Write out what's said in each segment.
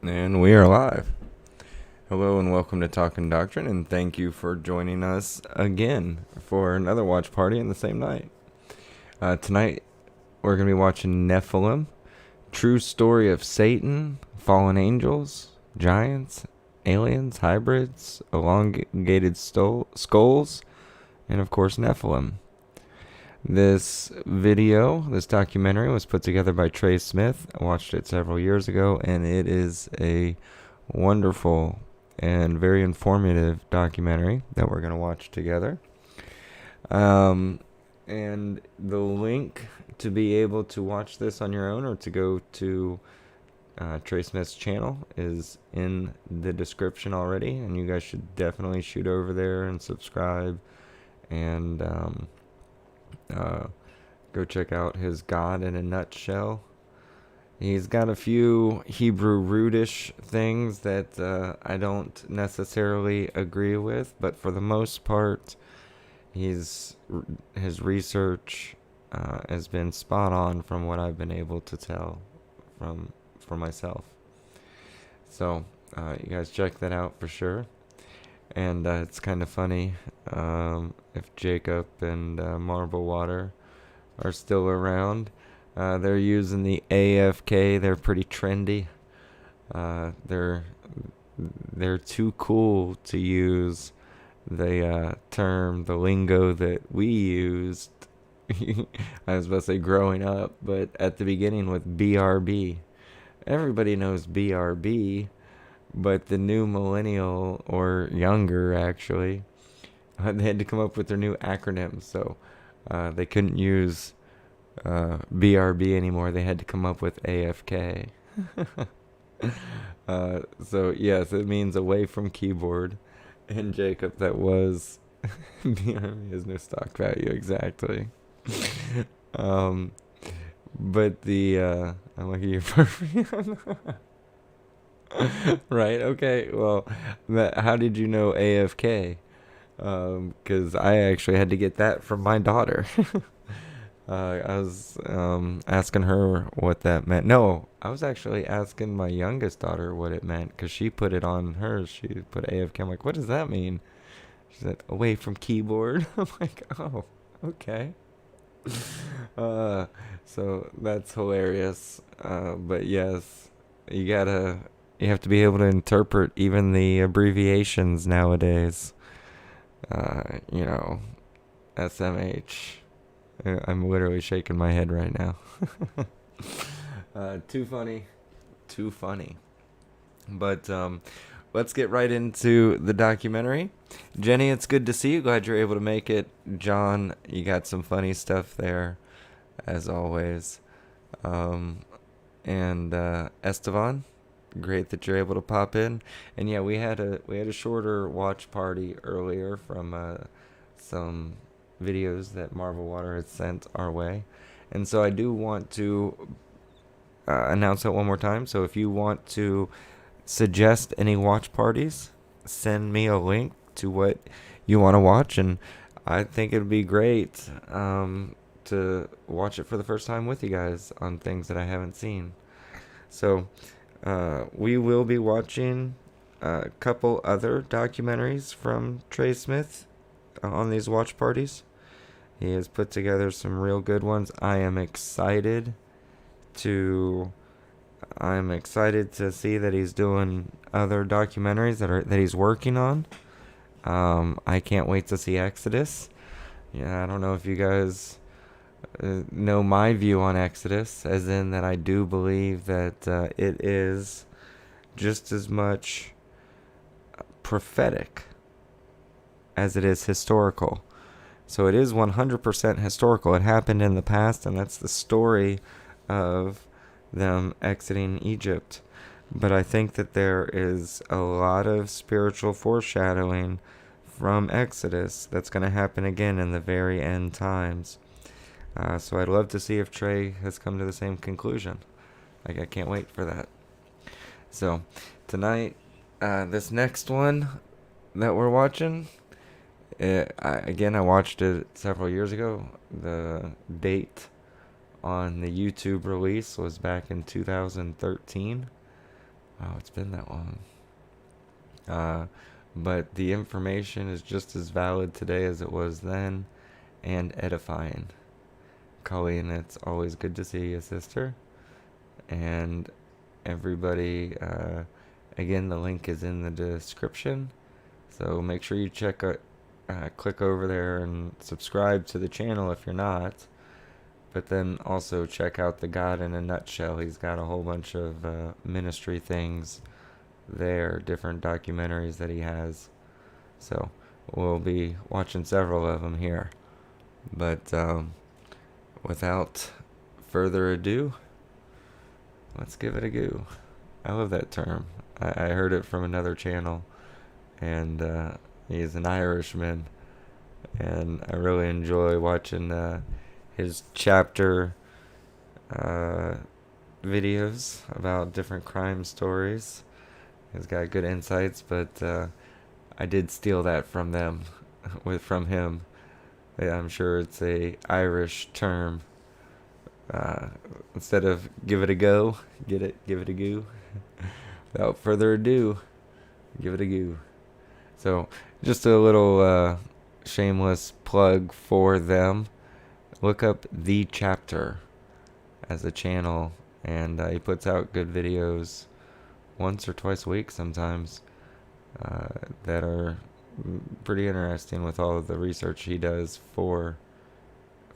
And we are live. Hello and welcome to Talking Doctrine, and thank you for joining us again for another watch party in the same night. Tonight, we're going to be watching Nephilim, true story of Satan, fallen angels, giants, aliens, hybrids, elongated skulls, and of course, Nephilim. This documentary was put together by Trey Smith. I watched it several years ago, and it is a wonderful and very informative documentary that we're going to watch together. And the link to be able to watch this on your own or to go to Trey Smith's channel is in the description already, and you guys should definitely shoot over there and subscribe and go check out his God in a Nutshell. He's got a few Hebrew root-ish things that I don't necessarily agree with, but for the most part, his research has been spot on from what I've been able to tell for myself. So you guys check that out for sure. And it's kind of funny if Jacob and Marble Water are still around. They're using the AFK. They're pretty trendy. They're too cool to use the term, the lingo that we used. I was about to say growing up, but at the beginning with BRB. Everybody knows BRB, but the new millennial, or younger actually, they had to come up with their new acronym, so they couldn't use BRB anymore. They had to come up with AFK. So yes, it means away from keyboard. And Jacob, that was BRB has no stock value, exactly. But the I'm looking at your perfect. Right, okay, well, how did you know AFK? Because I actually had to get that from my daughter. I was asking her what that meant. No, I was actually asking my youngest daughter what it meant, because she put it on hers. She put AFK. I'm like, what does that mean? She said, away from keyboard. I'm like, oh, okay. So that's hilarious. But yes, you have to be able to interpret even the abbreviations nowadays. You know, SMH. I'm literally shaking my head right now. Too funny. Too funny. But let's get right into the documentary. Jenny, it's good to see you. Glad you're able to make it. John, you got some funny stuff there, as always. And Esteban, great that you're able to pop in. And yeah, we had a shorter watch party earlier from some videos that Marble Water had sent our way, and so I do want to announce that one more time. So if you want to suggest any watch parties, send me a link to what you want to watch, and I think it'd be great to watch it for the first time with you guys on things that I haven't seen. So we will be watching a couple other documentaries from Trey Smith on these watch parties. He has put together some real good ones. I am excited to see that he's doing other documentaries that he's working on. I can't wait to see Exodus. Yeah, I don't know if you guys know my view on Exodus, as in that I do believe that it is just as much prophetic as it is historical. So it is 100% historical. It happened in the past, and that's the story of them exiting Egypt. But I think that there is a lot of spiritual foreshadowing from Exodus that's going to happen again in the very end times. So I'd love to see if Trey has come to the same conclusion. Like, I can't wait for that. So tonight, this next one that we're watching, I watched it several years ago. The date on the YouTube release was back in 2013. Wow, it's been that long. But the information is just as valid today as it was then, and edifying. Colleen, it's always good to see you, sister. And everybody, again, the link is in the description. So make sure you click over there and subscribe to the channel if you're not. But then also check out the God in a Nutshell. He's got a whole bunch of ministry things there, different documentaries that he has. So we'll be watching several of them here. But without further ado, let's give it a go. I love that term. I heard it from another channel, and he's an Irishman, and I really enjoy watching his chapter videos about different crime stories. He's got good insights, but I did steal that from from him. Yeah, I'm sure it's a Irish term. Instead of give it a go, give it a go. Without further ado, give it a go. So, just a little shameless plug for them. Look up The Chapter as a channel, and he puts out good videos once or twice a week sometimes that are pretty interesting with all of the research he does for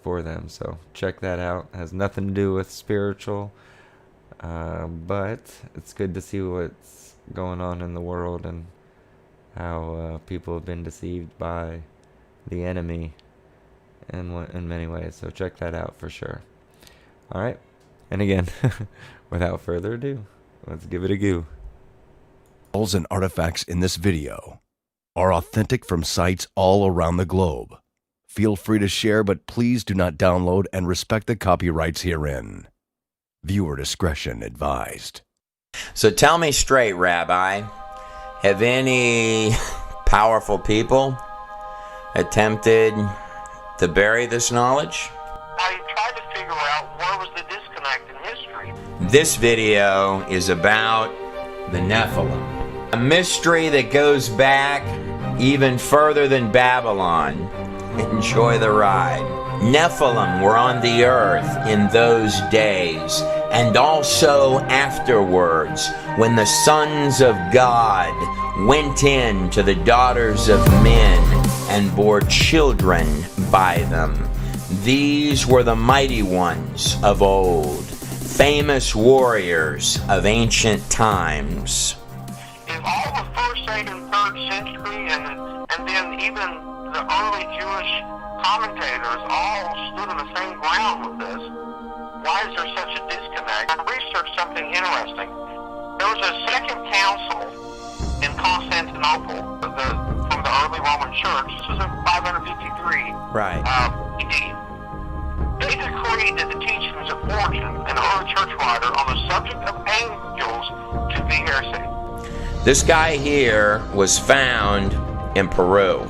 them. So check that out. It has nothing to do with spiritual, but it's good to see what's going on in the world and how people have been deceived by the enemy in many ways. So check that out for sure. All right, and again, without further ado, let's give it a go. And artifacts in this video are authentic from sites all around the globe. Feel free to share, but please do not download and respect the copyrights herein. Viewer discretion advised. So tell me straight, Rabbi, have any powerful people attempted to bury this knowledge? I tried to figure out where was the disconnect in history. This video is about the Nephilim, a mystery that goes back even further than Babylon. Enjoy the ride. Nephilim were on the earth in those days, and also afterwards, when the sons of God went in to the daughters of men and bore children by them. These were the mighty ones of old, famous warriors of ancient times. If all the 1st, 2nd, and 3rd century, and then even the early Jewish commentators all stood on the same ground with this, why is there such a disconnect? I researched something interesting. There was a second council in Constantinople from the early Roman Church. This was in 553 Right. AD. They decreed that the teachings of Fortune, an early church writer, on the subject of angels to be heresy. This guy here was found in Peru.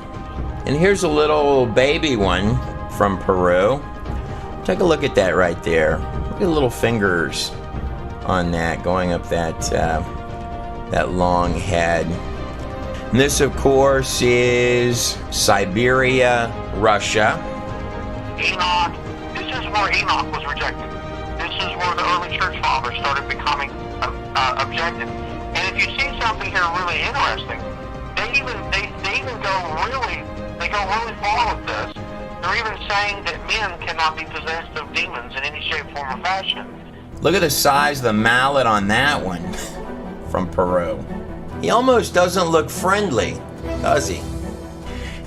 And here's a little baby one from Peru. Take a look at that right there. Look at the little fingers on that going up that long head. And this, of course, is Siberia, Russia. Enoch, this is where Enoch was rejected. This is where the early church fathers started becoming objective. And if you see something here really interesting, they even go really far with this. They're even saying that men cannot be possessed of demons in any shape, form, or fashion. Look at the size of the mallet on that one from Peru. He almost doesn't look friendly, does he?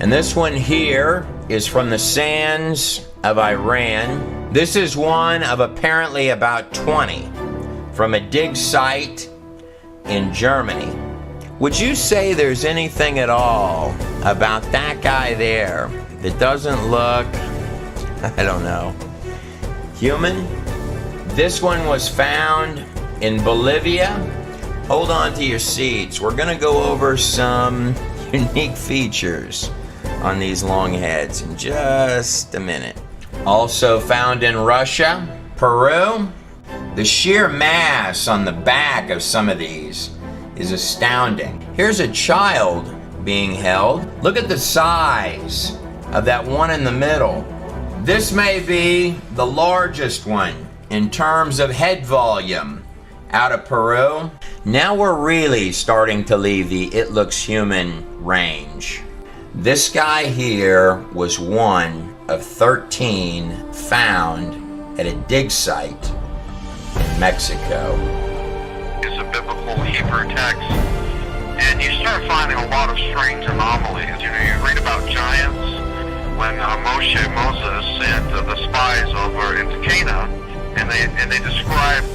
And this one here is from the sands of Iran. This is one of apparently about 20 from a dig site in Germany. Would you say there's anything at all about that guy there that doesn't look, I don't know, human? This one was found in Bolivia. Hold on to your seats. We're gonna go over some unique features on these long heads in just a minute. Also found in Russia, Peru. The sheer mass on the back of some of these is astounding. Here's a child being held. Look at the size of that one in the middle. This may be the largest one in terms of head volume out of Peru. Now we're really starting to leave the it looks human range. This guy here was one of 13 found at a dig site in Mexico. It's a biblical Hebrew text, and you start finding a lot of strange anomalies. You know, you read about giants when Moses sent the spies over into Canaan, and they described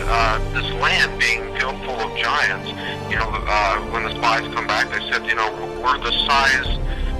this land being filled full of giants. You know, when the spies come back, they said, you know, we're the size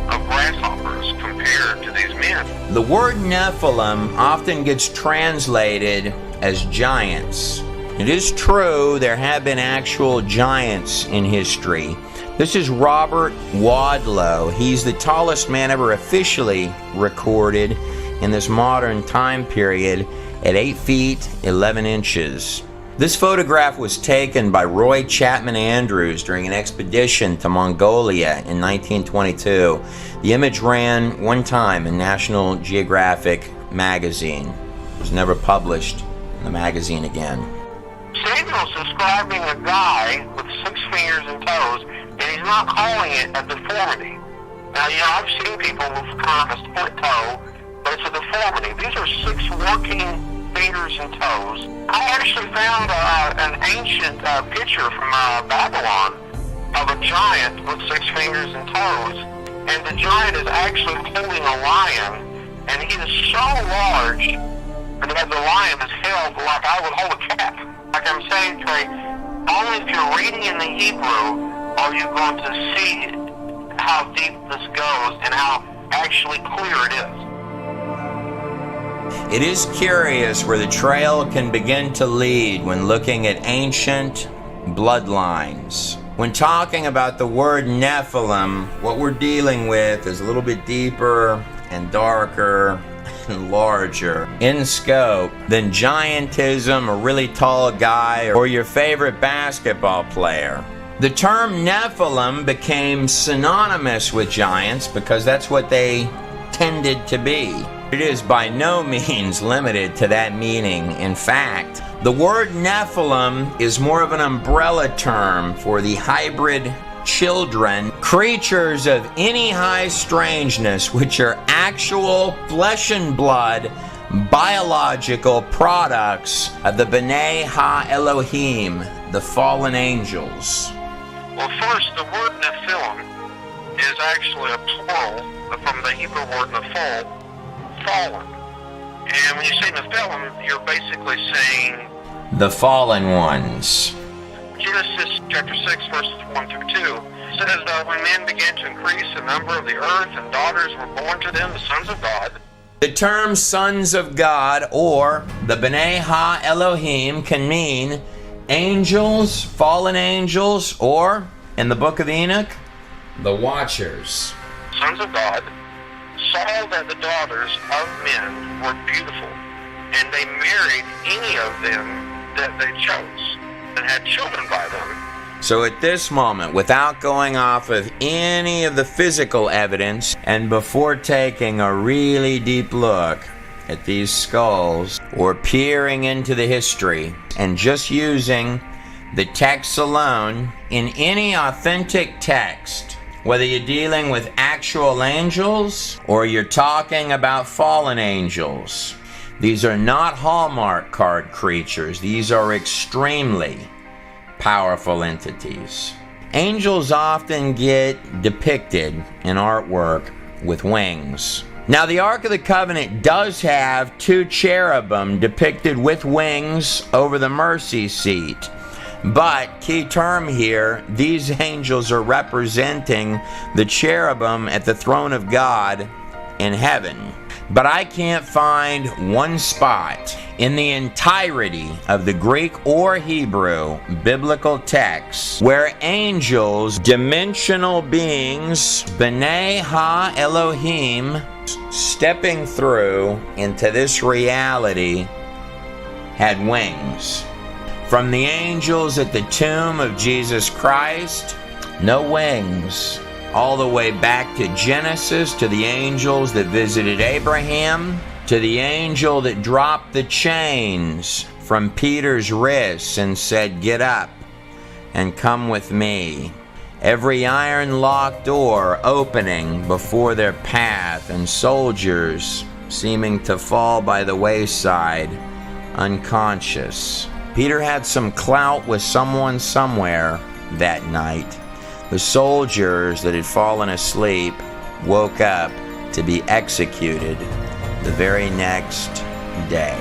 of grasshoppers compared to these men. The word Nephilim often gets translated as giants. It is true there have been actual giants in history. This is Robert Wadlow. He's the tallest man ever officially recorded in this modern time period at 8 feet 11 inches. This photograph was taken by Roy Chapman Andrews during an expedition to Mongolia in 1922. The image ran one time in National Geographic magazine. It was never published in the magazine again. Samuel's describing a guy with 6 fingers and toes, and he's not calling it a deformity. Now, you know, I've seen people with kind of a split toe, but it's a deformity. These are 6 working fingers and toes. I actually found an ancient picture from Babylon of a giant with 6 fingers and toes, and the giant is actually holding a lion, and he is so large that the lion is held like I would hold a cat. Like I'm saying, Trey, only if you're reading in the Hebrew are you going to see how deep this goes and how actually clear it is. It is curious where the trail can begin to lead when looking at ancient bloodlines. When talking about the word Nephilim, what we're dealing with is a little bit deeper and darker and larger in scope than giantism, a really tall guy, or your favorite basketball player. The term Nephilim became synonymous with giants because that's what they tended to be. It is by no means limited to that meaning. In fact, the word Nephilim is more of an umbrella term for the hybrid children, creatures of any high strangeness, which are actual flesh and blood, biological products of the B'nai Ha-Elohim, the fallen angels. Well, first, the word Nephilim is actually a plural from the Hebrew word nephal, fallen. And when you say Nephilim, you're basically saying the fallen ones. Genesis chapter 6, verses 1 through 2 says, when men began to increase the number of the earth and daughters were born to them, the sons of God. The term sons of God, or the B'nai Ha-Elohim, can mean angels, fallen angels, or, in the book of Enoch, the watchers. Sons of God saw that the daughters of men were beautiful, and they married any of them that they chose, and had children by them. So at this moment, without going off of any of the physical evidence, and before taking a really deep look at these skulls, or peering into the history, and just using the text alone, in any authentic text, whether you're dealing with actual angels, or you're talking about fallen angels, these are not Hallmark card creatures. These are extremely powerful entities. Angels often get depicted in artwork with wings. Now, the Ark of the Covenant does have 2 cherubim depicted with wings over the mercy seat. But, key term here, these angels are representing the cherubim at the throne of God in heaven. But I can't find one spot in the entirety of the Greek or Hebrew biblical texts where angels, dimensional beings, B'nai Ha-Elohim, stepping through into this reality, had wings. From the angels at the tomb of Jesus Christ, no wings, all the way back to Genesis, to the angels that visited Abraham, to the angel that dropped the chains from Peter's wrists and said, "Get up and come with me." Every iron-locked door opening before their path, and soldiers seeming to fall by the wayside, unconscious. Peter had some clout with someone somewhere that night. The soldiers that had fallen asleep woke up to be executed the very next day.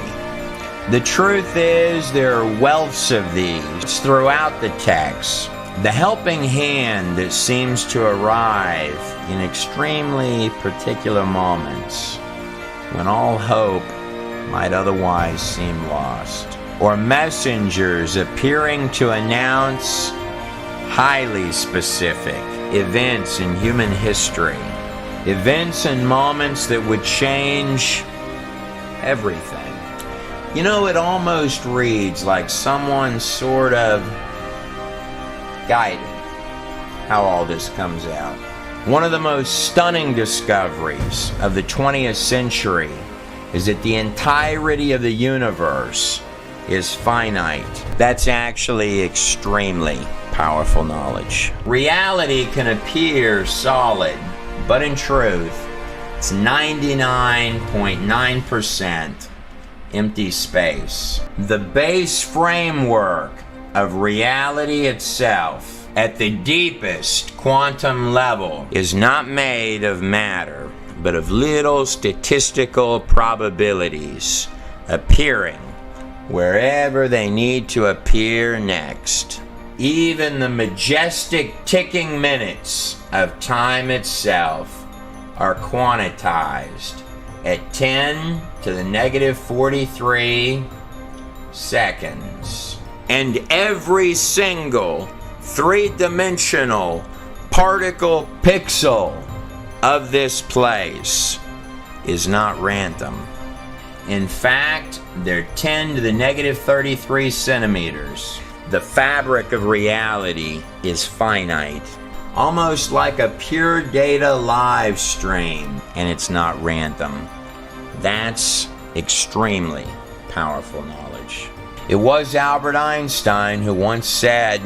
The truth is, there are wealths of these throughout the text. The helping hand that seems to arrive in extremely particular moments when all hope might otherwise seem lost. Or messengers appearing to announce highly specific events in human history. Events and moments that would change everything. You know, it almost reads like someone sort of guided how all this comes out. One of the most stunning discoveries of the 20th century is that the entirety of the universe is finite. That's actually extremely powerful knowledge. Reality can appear solid, but in truth, it's 99.9% empty space. The base framework of reality itself, at the deepest quantum level, is not made of matter, but of little statistical probabilities appearing wherever they need to appear next. Even the majestic ticking minutes of time itself are quantized at 10 to the negative 43 seconds. And every single three-dimensional particle pixel of this place is not random. In fact, they're 10 to the negative 33 centimeters. The fabric of reality is finite, almost like a pure data live stream, and it's not random. That's extremely powerful knowledge. It was Albert Einstein who once said,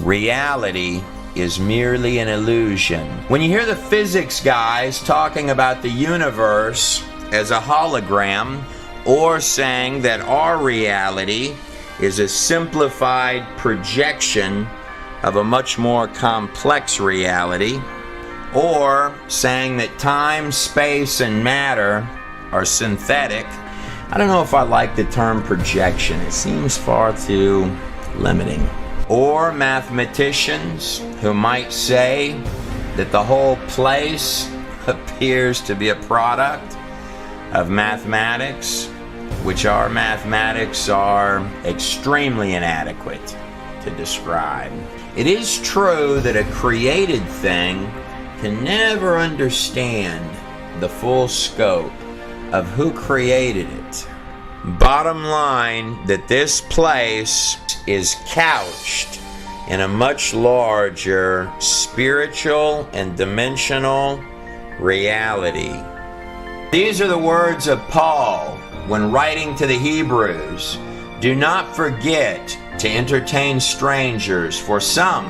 "Reality is merely an illusion." When you hear the physics guys talking about the universe as a hologram, or saying that our reality is a simplified projection of a much more complex reality, or saying that time, space, and matter are synthetic, I don't know if I like the term projection. It seems far too limiting. Or mathematicians who might say that the whole place appears to be a product of mathematics, which our mathematics are extremely inadequate to describe. It is true that a created thing can never understand the full scope of who created it. Bottom line, that this place is couched in a much larger spiritual and dimensional reality. These are the words of Paul when writing to the Hebrews. "Do not forget to entertain strangers, for some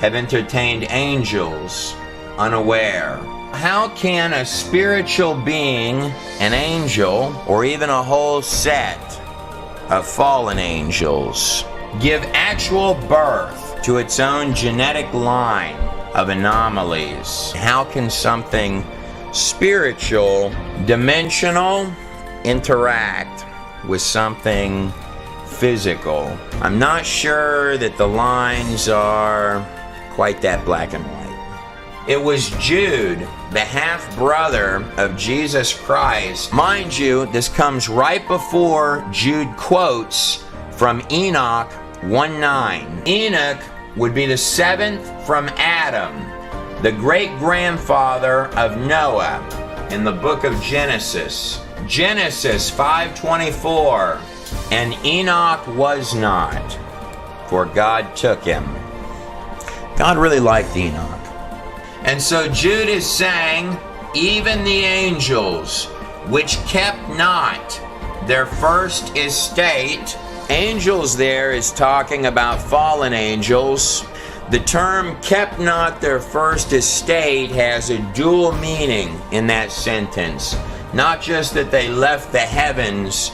have entertained angels unaware." How can a spiritual being, an angel, or even a whole set of fallen angels, give actual birth to its own genetic line of anomalies? How can something spiritual, dimensional, interact with something physical? I'm not sure that the lines are quite that black and white. It was Jude, the half-brother of Jesus Christ. Mind you, this comes right before Jude quotes from Enoch 1:9. Enoch would be the seventh from Adam, the great-grandfather of Noah in the book of Genesis. Genesis 5:24 And Enoch was not, for God took him. God really liked Enoch. And so Jude is saying, even the angels, which kept not their first estate. Angels there is talking about fallen angels. The term kept not their first estate has a dual meaning in that sentence. Not just that they left the heavens,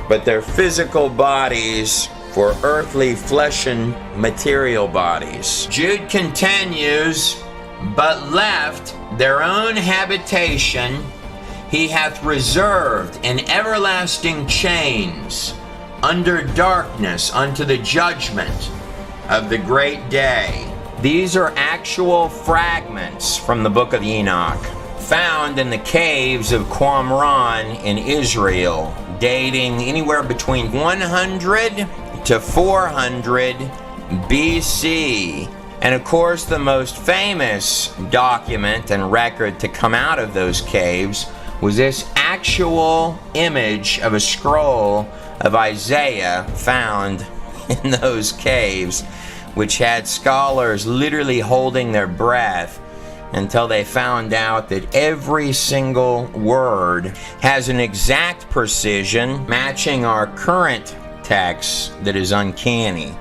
but their physical bodies for earthly flesh and material bodies. Jude continues, but left their own habitation he hath reserved in everlasting chains under darkness unto the judgment of the great day. These are actual fragments from the book of Enoch, found in the caves of Qumran in Israel, dating anywhere between 100 to 400 BC. And of course, the most famous document and record to come out of those caves was this actual image of a scroll of Isaiah found in those caves, which had scholars literally holding their breath until they found out that every single word has an exact precision matching our current text that is uncanny.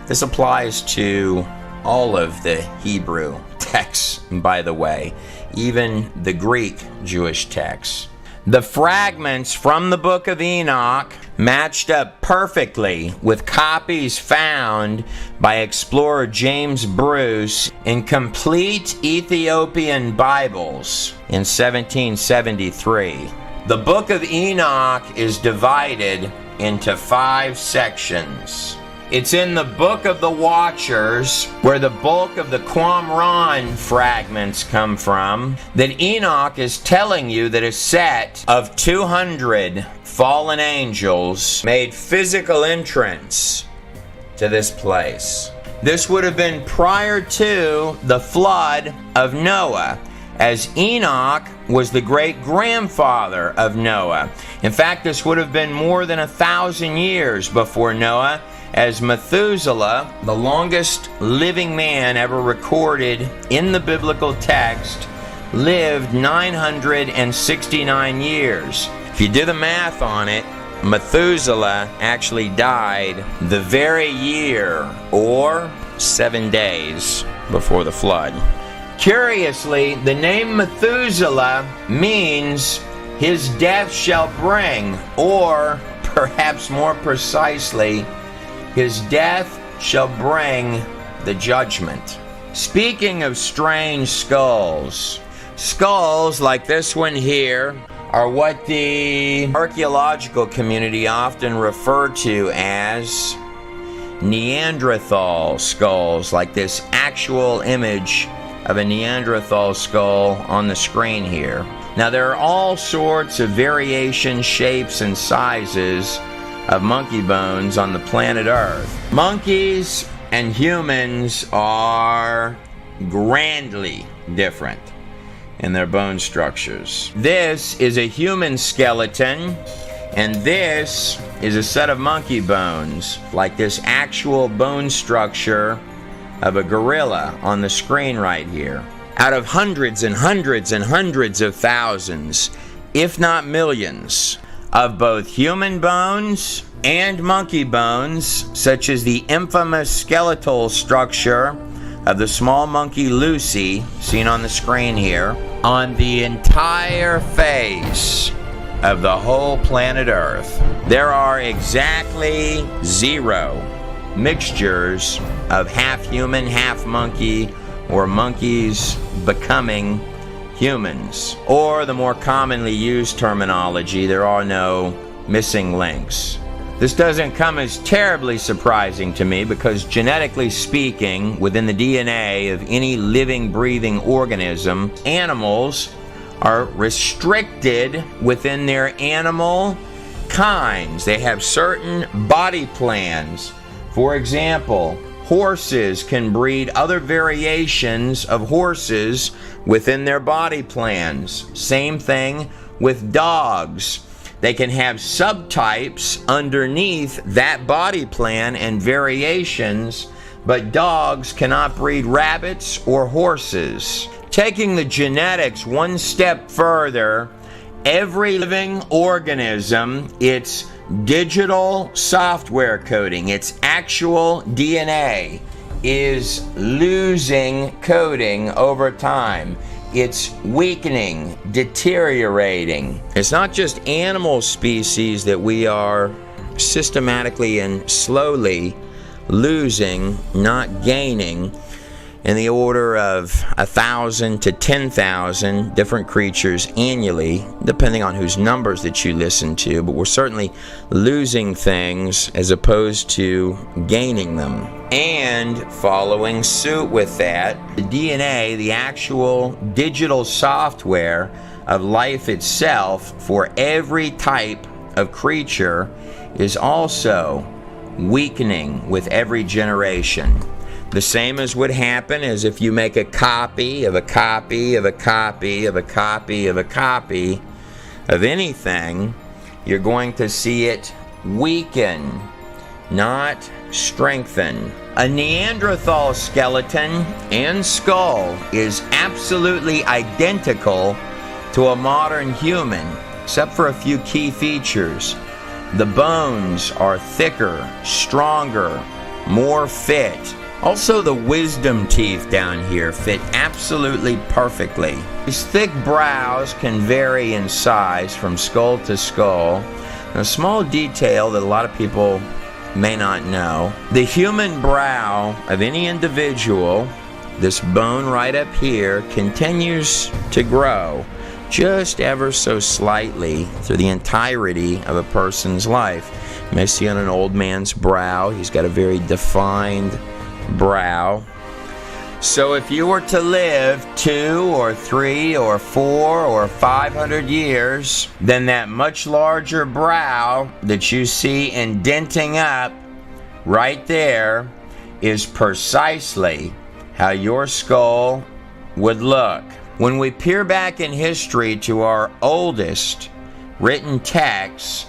This applies to all of the Hebrew texts, by the way, even the Greek Jewish texts. The fragments from the book of Enoch matched up perfectly with copies found by explorer James Bruce in complete Ethiopian Bibles in 1773. The book of Enoch is divided into 5 sections. It's in the Book of the Watchers, where the bulk of the Qumran fragments come from, that Enoch is telling you that a set of 200 fallen angels made physical entrance to this place. This would have been prior to the flood of Noah, as Enoch was the great-grandfather of Noah. In fact, this would have been more than 1,000 years before Noah, as Methuselah, the longest living man ever recorded in the biblical text, lived 969 years. If you do the math on it, Methuselah actually died the very year, or 7 days, before the flood. Curiously, the name Methuselah means his death shall bring, or perhaps more precisely, his death shall bring the judgment. Speaking of strange skulls, skulls like this one here are what the archaeological community often refer to as Neanderthal skulls, like this actual image of a Neanderthal skull on the screen here. Now, there are all sorts of variations, shapes, and sizes of monkey bones on the planet Earth. Monkeys and humans are grandly different in their bone structures. This is a human skeleton, and this is a set of monkey bones, like this actual bone structure of a gorilla on the screen right here. Out of hundreds and hundreds and hundreds of thousands, if not millions, of both human bones and monkey bones, such as the infamous skeletal structure of the small monkey Lucy, seen on the screen here, on the entire face of the whole planet Earth, there are exactly 0 mixtures of half human, half monkey, or monkeys becoming humans. Or the more commonly used terminology, there are no missing links. This doesn't come as terribly surprising to me because, genetically speaking, within the DNA of any living, breathing organism, animals are restricted within their animal kinds. They have certain body plans. For example, horses can breed other variations of horses within their body plans. Same thing with dogs. They can have subtypes underneath that body plan and variations, but dogs cannot breed rabbits or horses. Taking the genetics one step further, every living organism, its digital software coding, its actual DNA, is losing coding over time. It's weakening, deteriorating. It's not just animal species that we are systematically and slowly losing, not gaining, in the order of 1,000 to 10,000 different creatures annually, depending on whose numbers that you listen to, but we're certainly losing things as opposed to gaining them. And following suit with that, the DNA, the actual digital software of life itself for every type of creature is also weakening with every generation. The same as would happen as if you make a copy of a copy of a copy of a copy of a copy of anything, you're going to see it weaken, not strengthen. A Neanderthal skeleton and skull is absolutely identical to a modern human, except for a few key features. The bones are thicker, stronger, more fit. Also, the wisdom teeth down here fit absolutely perfectly. These thick brows can vary in size from skull to skull. And a small detail that a lot of people may not know: the human brow of any individual, this bone right up here, continues to grow just ever so slightly through the entirety of a person's life. You may see on an old man's brow, he's got a very defined brow. So if you were to live 2 or 3 or 4 or 500 years, then that much larger brow that you see indenting up right there is precisely how your skull would look. When we peer back in history to our oldest written texts,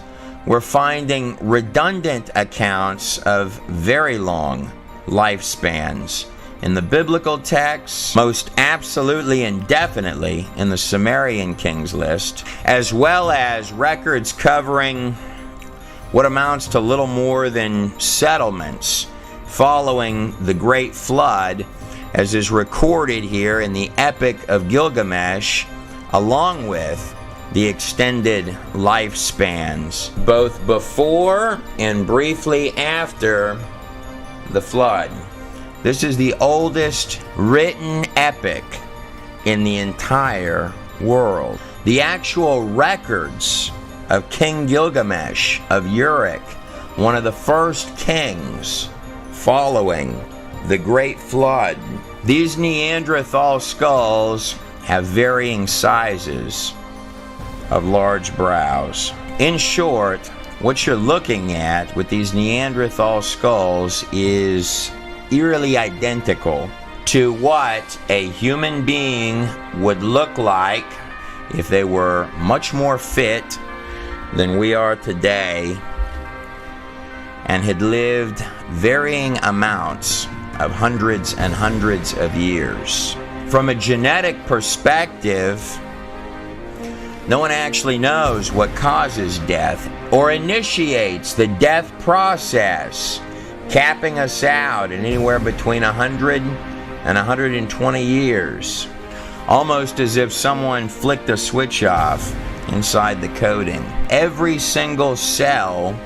we're finding redundant accounts of very long lifespans. In the biblical texts, most absolutely and definitely in the Sumerian Kings list, as well as records covering what amounts to little more than settlements following the Great Flood, as is recorded here in the Epic of Gilgamesh, along with the extended lifespans, both before and briefly after the flood. This is the oldest written epic in the entire world. The actual records of King Gilgamesh of Uruk, one of the first kings following the Great Flood. These Neanderthal skulls have varying sizes of large brows. In short, what you're looking at with these Neanderthal skulls is eerily identical to what a human being would look like if they were much more fit than we are today and had lived varying amounts of hundreds and hundreds of years. From a genetic perspective, no one actually knows what causes death or initiates the death process, capping us out at anywhere between 100 and 120 years, almost as if someone flicked a switch off inside the coding. Every single cell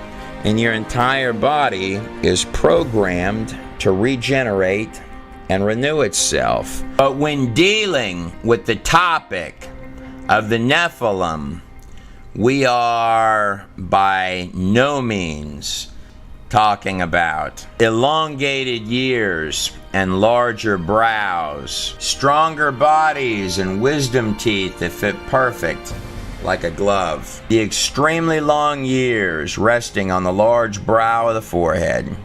in your entire body is programmed to regenerate and renew itself. But when dealing with the topic of the Nephilim, we are by no means talking about elongated years and larger brows, stronger bodies and wisdom teeth that fit perfect like a glove, the extremely long years resting on the large brow of the forehead.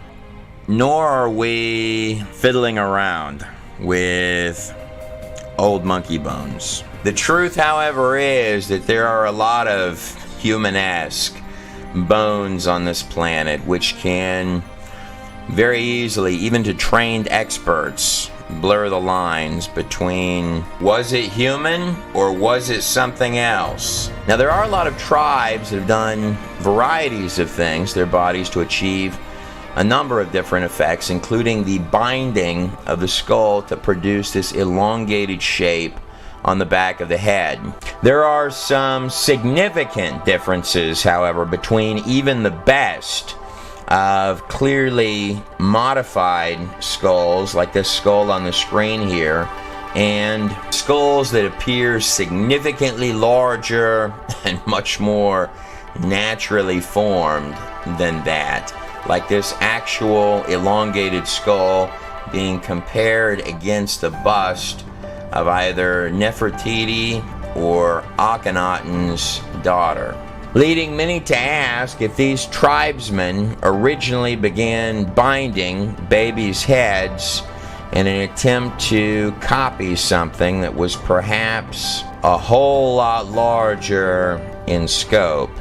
Nor are we fiddling around with old monkey bones. The truth, however, is that there are a lot of human-esque bones on this planet, which can very easily, even to trained experts, blur the lines between was it human or was it something else. Now, there are a lot of tribes that have done varieties of things to their bodies to achieve a number of different effects, including the binding of the skull to produce this elongated shape on the back of the head. There are some significant differences, however, between even the best of clearly modified skulls, like this skull on the screen here, and skulls that appear significantly larger and much more naturally formed than that, like this actual elongated skull being compared against the bust of either Nefertiti or Akhenaten's daughter, leading many to ask if these tribesmen originally began binding babies' heads in an attempt to copy something that was perhaps a whole lot larger in scope,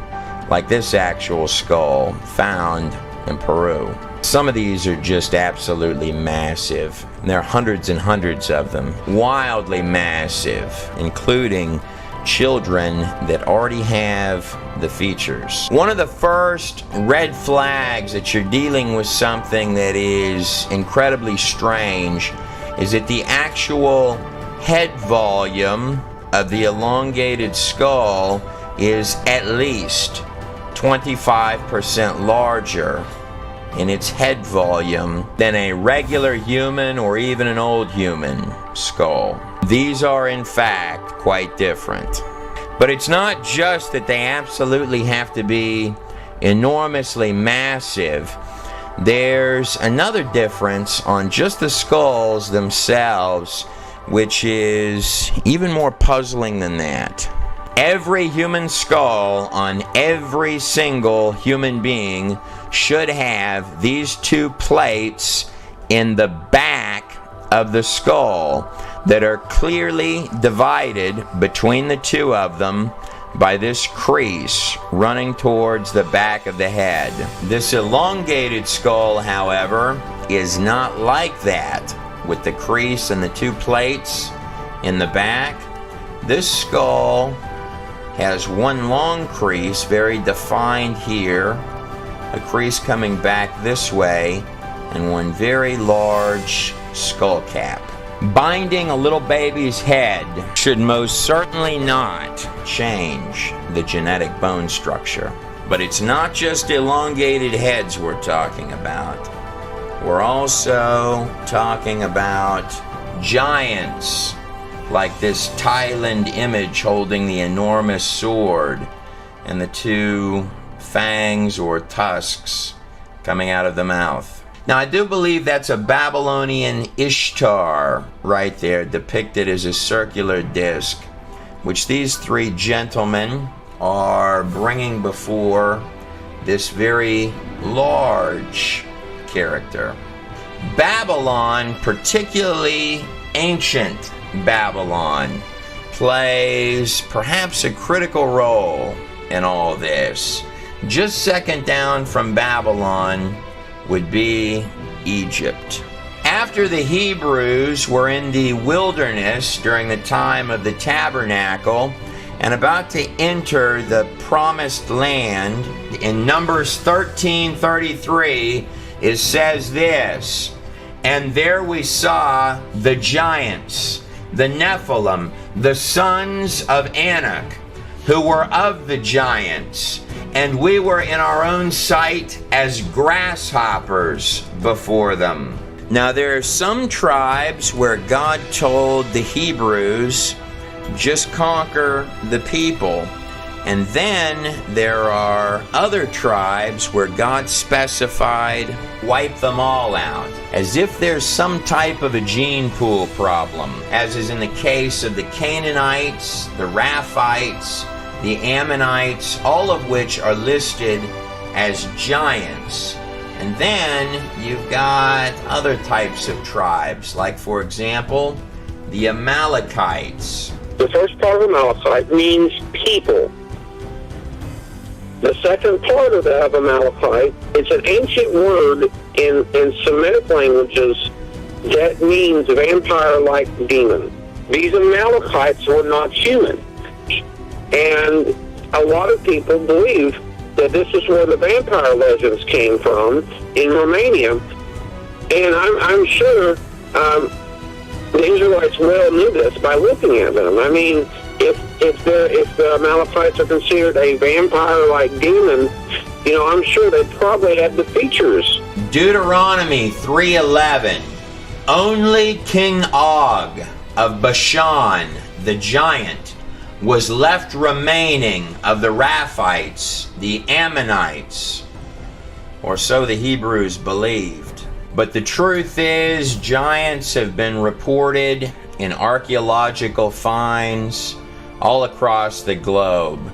like this actual skull found in Peru. Some of these are just absolutely massive. There are hundreds and hundreds of them, wildly massive, including children that already have the features. One of the first red flags that you're dealing with something that is incredibly strange is that the actual head volume of the elongated skull is at least 25% larger in its head volume than a regular human or even an old human skull. These are in fact quite different. But it's not just that they absolutely have to be enormously massive. There's another difference on just the skulls themselves, which is even more puzzling than that. Every human skull on every single human being should have these two plates in the back of the skull that are clearly divided between the two of them by this crease running towards the back of the head. This elongated skull, however, is not like that, with the crease and the two plates in the back. This skull has one long crease, very defined here, a crease coming back this way, and one very large skull cap. Binding a little baby's head should most certainly not change the genetic bone structure. But it's not just elongated heads we're talking about. We're also talking about giants, like this Thailand image holding the enormous sword and the two fangs or tusks coming out of the mouth. Now, I do believe that's a Babylonian Ishtar right there, depicted as a circular disc, which these three gentlemen are bringing before this very large character. Babylon, particularly ancient Babylon, plays perhaps a critical role in all this. Just second down from Babylon would be Egypt. After the Hebrews were in the wilderness during the time of the tabernacle and about to enter the promised land, in Numbers 13:33 it says this, "And there we saw the giants, the Nephilim, the sons of Anak, who were of the giants, and we were in our own sight as grasshoppers before them." Now, there are some tribes where God told the Hebrews, just conquer the people. And then there are other tribes where God specified, wipe them all out, as if there's some type of a gene pool problem, as is in the case of the Canaanites, the Raphites, the Ammonites, all of which are listed as giants. And then you've got other types of tribes, like, for example, the Amalekites. The first part of Amalekite means people. The second part of Amalekite, it's an ancient word in Semitic languages that means vampire-like demon. These Amalekites were not human. And a lot of people believe that this is where the vampire legends came from in Romania. And I'm sure the Israelites well knew this by looking at them. I mean, if the Amalekites are considered a vampire-like demon, I'm sure they probably had the features. Deuteronomy 3:11. Only King Og of Bashan, the giant, was left remaining of the Raphites, the Ammonites, or so the Hebrews believed. But the truth is, giants have been reported in archaeological finds all across the globe,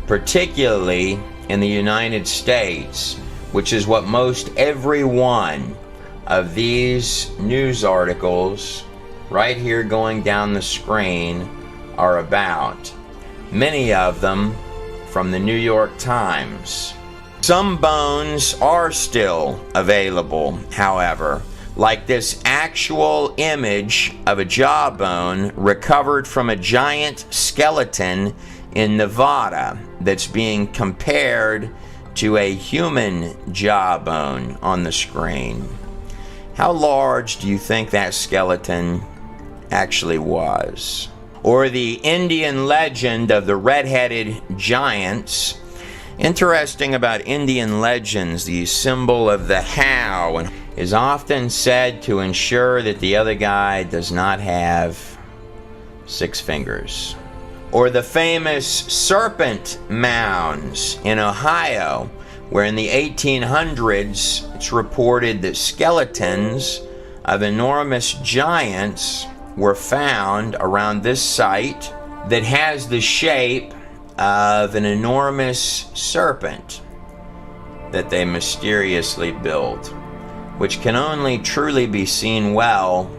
particularly in the United States, which is what most every one of these news articles right here going down the screen are about. Many of them from the New York Times. Some bones are still available, however, like this actual image of a jawbone recovered from a giant skeleton in Nevada that's being compared to a human jawbone on the screen. How large do you think that skeleton actually was? Or the Indian legend of the red-headed giants. Interesting about Indian legends, the symbol of the how is often said to ensure that the other guy does not have 6 fingers. Or the famous serpent mounds in Ohio, where in the 1800s it's reported that skeletons of enormous giants were found around this site that has the shape of an enormous serpent that they mysteriously built, which can only truly be seen well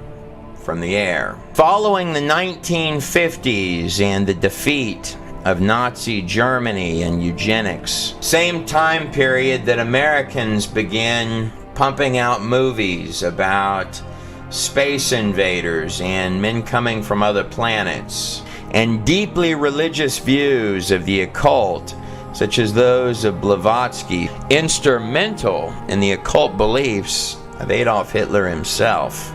from the air. Following the 1950s and the defeat of Nazi Germany and eugenics, same time period that Americans began pumping out movies about space invaders and men coming from other planets, and deeply religious views of the occult, such as those of Blavatsky, instrumental in the occult beliefs of Adolf Hitler himself,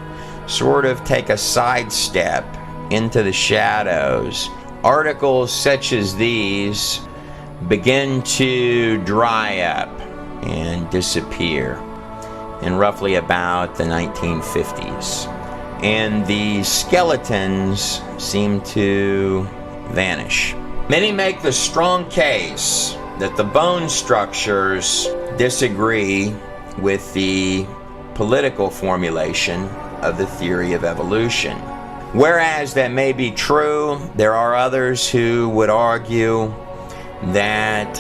sort of take a sidestep into the shadows. Articles such as these begin to dry up and disappear in roughly about the 1950s. And the skeletons seem to vanish. Many make the strong case that the bone structures disagree with the political formulation of the theory of evolution. Whereas that may be true, there are others who would argue that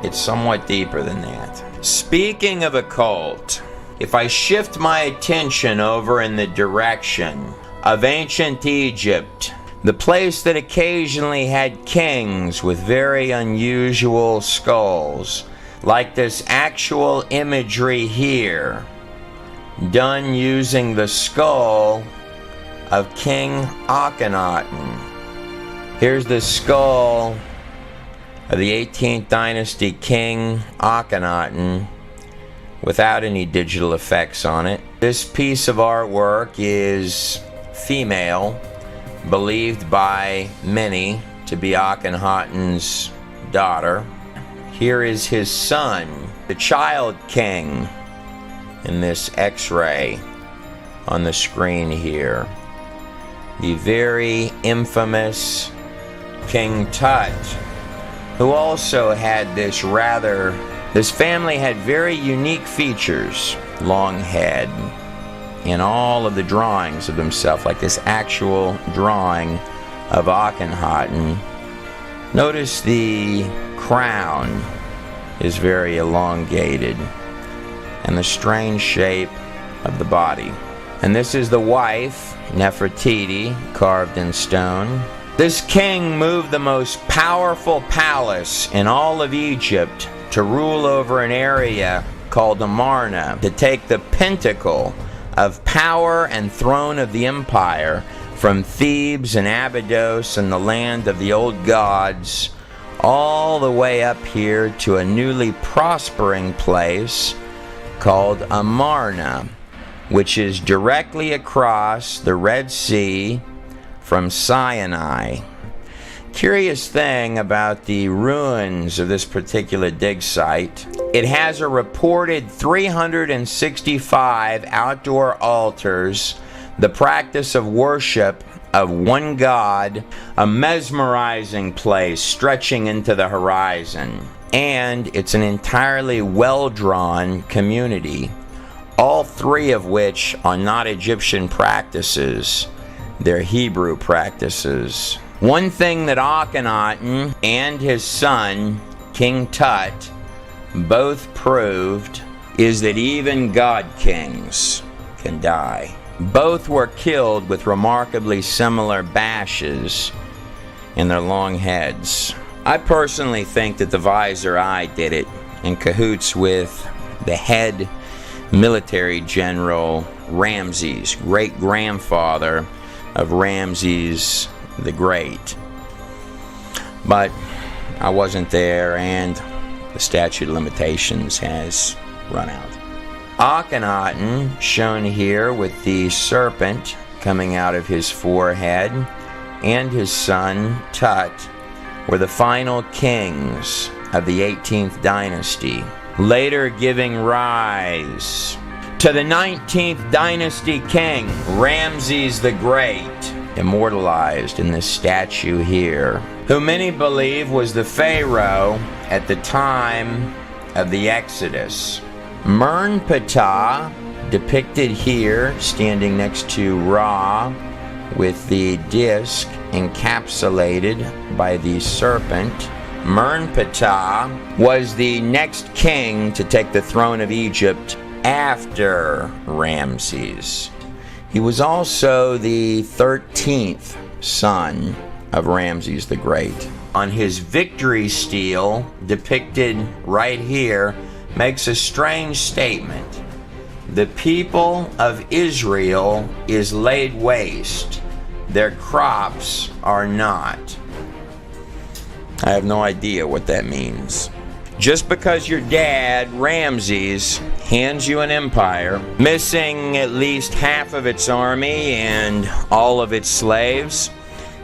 it's somewhat deeper than that. Speaking of occult, if I shift my attention over in the direction of ancient Egypt, the place that occasionally had kings with very unusual skulls, like this actual imagery here, done using the skull of King Akhenaten. Here's the skull of the 18th dynasty King Akhenaten without any digital effects on it. This piece of artwork is female, believed by many to be Akhenaten's daughter. Here is his son, the child king, in this X-ray on the screen here. The very infamous King Tut, who also had this family had very unique features. Long head in all of the drawings of himself, like this actual drawing of Akhenaten. Notice the crown is very elongated and the strange shape of the body. And this is the wife, Nefertiti, carved in stone. This king moved the most powerful palace in all of Egypt to rule over an area called Amarna, to take the pinnacle of power and throne of the empire from Thebes and Abydos and the land of the old gods all the way up here to a newly prospering place called Amarna, which is directly across the Red Sea from Sinai. Curious thing about the ruins of this particular dig site, it has a reported 365 outdoor altars, the practice of worship of one god, a mesmerizing place stretching into the horizon. And it's an entirely well-drawn community, all three of which are not Egyptian practices, they're Hebrew practices. One thing that Akhenaten and his son, King Tut, both proved is that even god kings can die. Both were killed with remarkably similar bashes in their long heads. I personally think that the Visor Eye did it in cahoots with the head military general Ramses, great-grandfather of Ramses the Great. But I wasn't there, and the statute of limitations has run out. Akhenaten, shown here with the serpent coming out of his forehead, and his son Tut were the final kings of the 18th dynasty, later giving rise to the 19th dynasty king, Ramses the Great, immortalized in this statue here, who many believe was the Pharaoh at the time of the Exodus. Mernptah, depicted here, standing next to Ra, with the disc encapsulated by the serpent. Mernptah was the next king to take the throne of Egypt after Ramses. He was also the 13th son of Ramses the Great. On his victory stele, depicted right here, makes a strange statement. The people of Israel is laid waste. Their crops are not. I have no idea what that means. Just because your dad, Ramses, hands you an empire, missing at least half of its army and all of its slaves,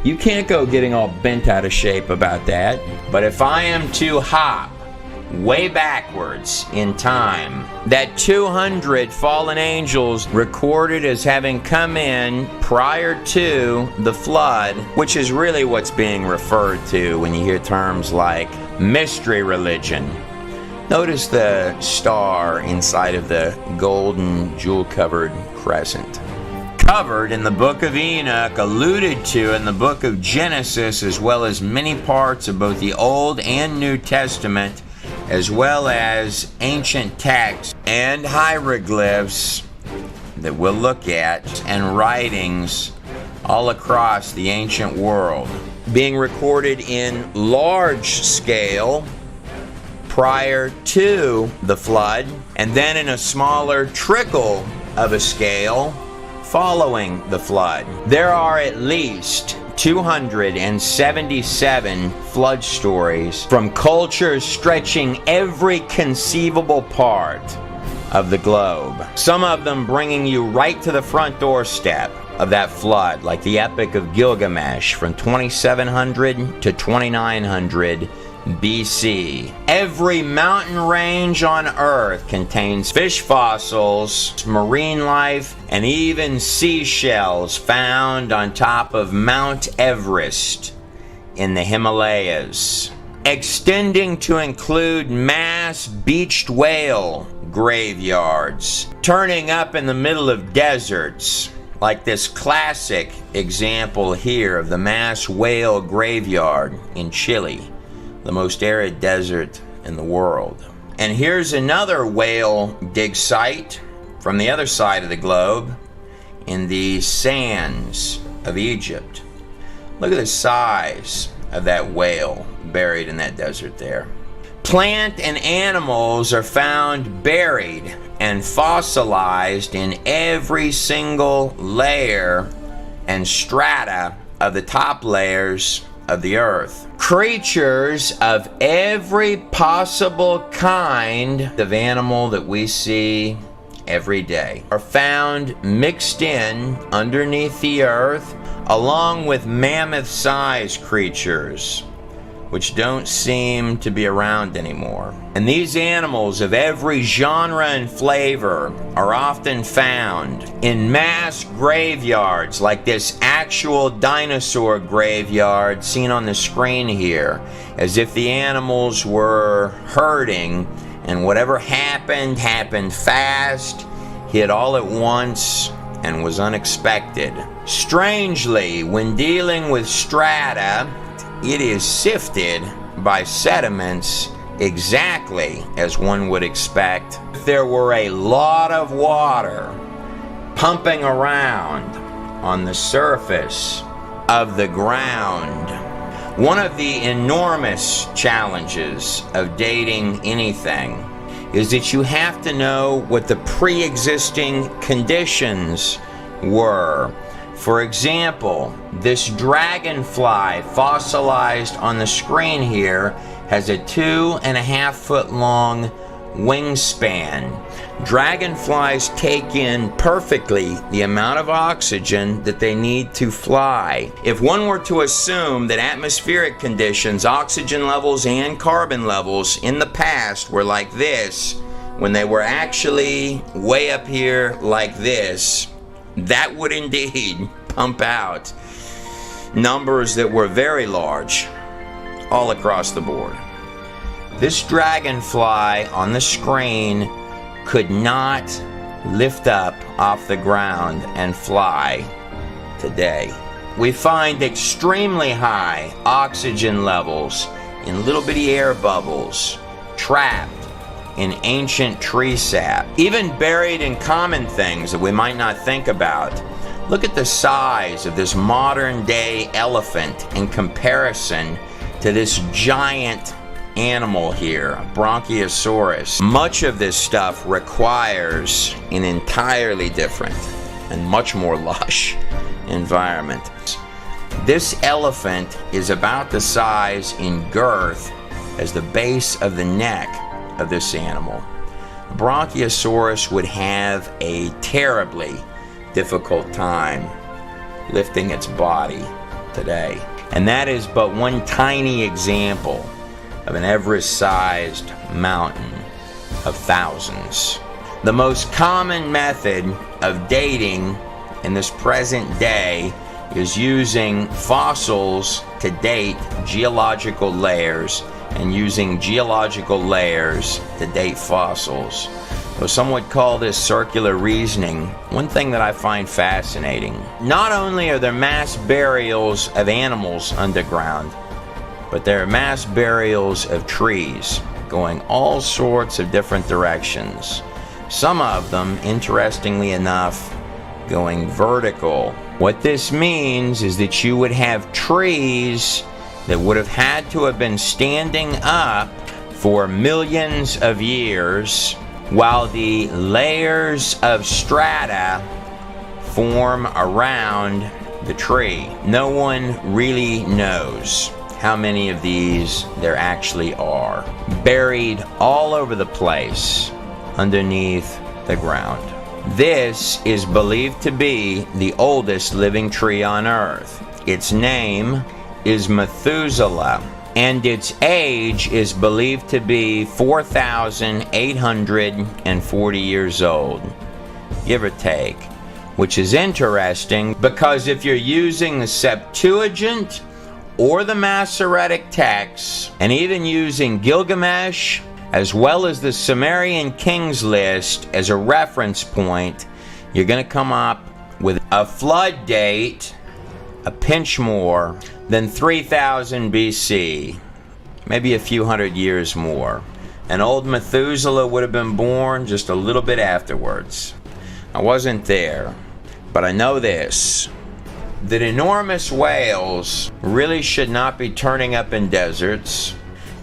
you can't go getting all bent out of shape about that. But if I am to hop way backwards in time, that 200 fallen angels recorded as having come in prior to the flood, which is really what's being referred to when you hear terms like mystery religion. Notice the star inside of the golden jewel-covered crescent. Covered in the book of Enoch, alluded to in the book of Genesis, as well as many parts of both the Old and New Testament, as well as ancient texts and hieroglyphs that we'll look at, and writings all across the ancient world, being recorded in large scale prior to the flood, and then in a smaller trickle of a scale following the flood. There are at least 277 flood stories from cultures stretching every conceivable part of the globe. Some of them bringing you right to the front doorstep of that flood, like the Epic of Gilgamesh from 2700 to 2900 BC. Every mountain range on Earth contains fish fossils, marine life, and even seashells found on top of Mount Everest in the Himalayas, extending to include mass beached whale graveyards, turning up in the middle of deserts, like this classic example here of the mass whale graveyard in Chile, the most arid desert in the world. And here's another whale dig site from the other side of the globe in the sands of Egypt. Look at the size of that whale buried in that desert there. Plant and animals are found buried and fossilized in every single layer and strata of the top layers of the earth. Creatures of every possible kind of animal that we see every day are found mixed in underneath the earth, along with mammoth-sized creatures which don't seem to be around anymore. And these animals of every genre and flavor are often found in mass graveyards, like this actual dinosaur graveyard seen on the screen here, as if the animals were herding, and whatever happened fast, hit all at once, and was unexpected. Strangely, when dealing with strata, it is sifted by sediments exactly as one would expect. If there were a lot of water pumping around on the surface of the ground, one of the enormous challenges of dating anything is that you have to know what the pre-existing conditions were. For example, this dragonfly fossilized on the screen here has a 2.5 foot long wingspan. Dragonflies take in perfectly the amount of oxygen that they need to fly. If one were to assume that atmospheric conditions, oxygen levels and carbon levels in the past were like this, when they were actually way up here like this, that would indeed pump out numbers that were very large all across the board. This dragonfly on the screen could not lift up off the ground and fly today. We find extremely high oxygen levels in little bitty air bubbles trapped in ancient tree sap, even buried in common things that we might not think about. Look at the size of this modern day elephant in comparison to this giant animal here, Bronchiosaurus. Much of this stuff requires an entirely different and much more lush environment. This elephant is about the size in girth as the base of the neck of this animal. Bronchiosaurus would have a terribly difficult time lifting its body today. And that is but one tiny example of an Everest-sized mountain of thousands. The most common method of dating in this present day is using fossils to date geological layers and using geological layers to date fossils. Though some would call this circular reasoning, one thing that I find fascinating, not only are there mass burials of animals underground, but there are mass burials of trees going all sorts of different directions. Some of them, interestingly enough, going vertical. What this means is that you would have trees that would have had to have been standing up for millions of years while the layers of strata form around the tree. No one really knows how many of these there actually are, buried all over the place underneath the ground. This is believed to be the oldest living tree on Earth. Its name is Methuselah, and its age is believed to be 4,840 years old, give or take, which is interesting because if you're using the Septuagint or the Masoretic texts, and even using Gilgamesh as well as the Sumerian Kings list as a reference point, you're going to come up with a flood date a pinch more than 3000 BC, maybe a few hundred years more. And old Methuselah would have been born just a little bit afterwards. I wasn't there, but I know this. that enormous whales really should not be turning up in deserts,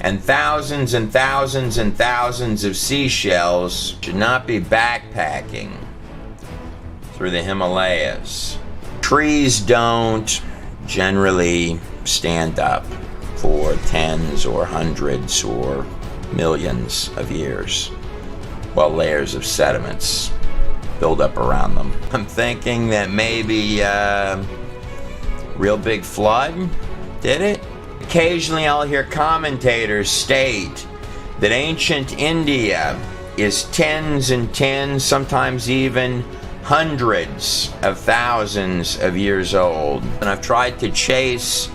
and thousands and thousands and thousands of seashells should not be backpacking through the Himalayas. Trees don't generally stand up for tens or hundreds or millions of years while layers of sediments build up around them. I'm thinking that maybe real big flood did it. Occasionally I'll hear commentators state that ancient India is tens and tens, sometimes even hundreds of thousands of years old. And I've tried to chase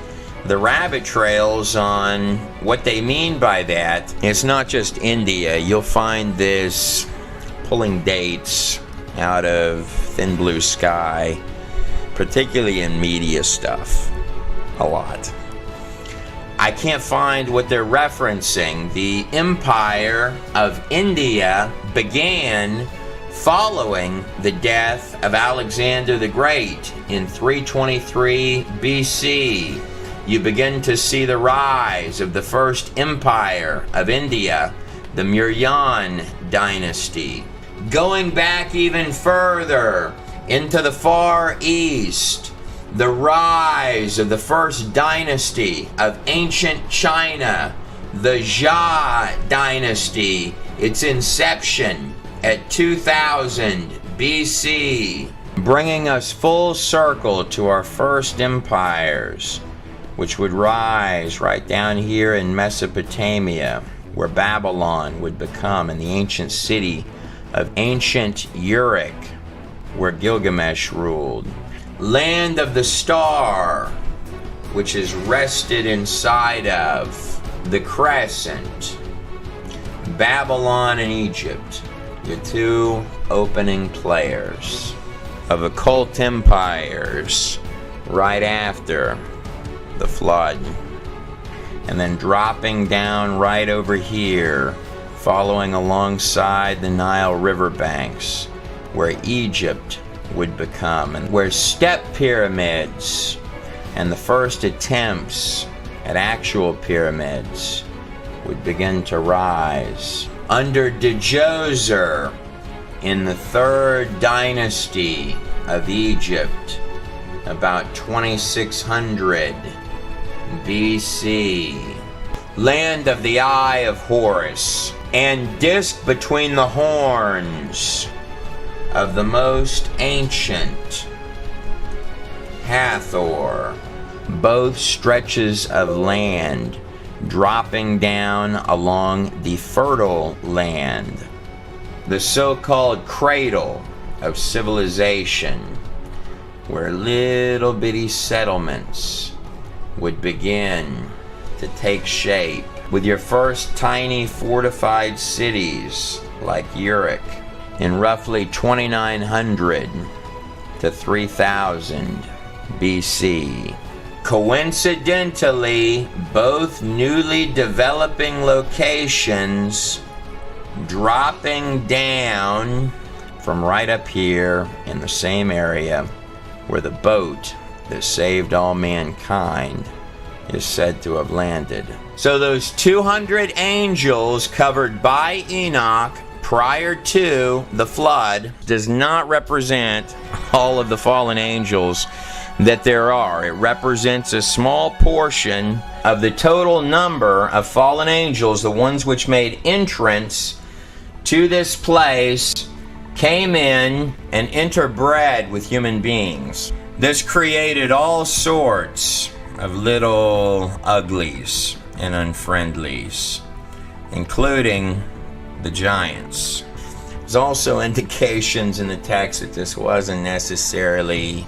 the rabbit trails on what they mean by that. It's not just India. You'll find this pulling dates out of thin blue sky, particularly in media stuff, a lot. I can't find what they're referencing. The empire of India began following the death of Alexander the Great in 323 BC. You begin to see the rise of the first empire of India, the Mauryan dynasty. Going back even further into the Far East, the rise of the first dynasty of ancient China, the Jia dynasty, its inception at 2000 BC, bringing us full circle to our first empires, which would rise right down here in Mesopotamia, where Babylon would become, in the ancient city of ancient Uruk, where Gilgamesh ruled. Land of the Star, which is rested inside of the Crescent. Babylon and Egypt, your two opening players of occult empires right after the flood. And then dropping down right over here, following alongside the Nile riverbanks, where Egypt would become, and where step pyramids and the first attempts at actual pyramids would begin to rise. Under Djoser in the third dynasty of Egypt, about 2600 BC. Land of the Eye of Horus, and disk between the horns of the most ancient Hathor, both stretches of land dropping down along the fertile land, the so-called cradle of civilization, where little bitty settlements would begin to take shape, with your first tiny fortified cities like Uruk in roughly 2900 to 3000 BC. Coincidentally, both newly developing locations dropping down from right up here in the same area where the boat that saved all mankind is said to have landed. So those 200 angels covered by Enoch prior to the flood does not represent all of the fallen angels that there are. It represents a small portion of the total number of fallen angels, the ones which made entrance to this place, came in and interbred with human beings. This created all sorts of little uglies and unfriendlies, including the giants. There's also indications in the text that this wasn't necessarily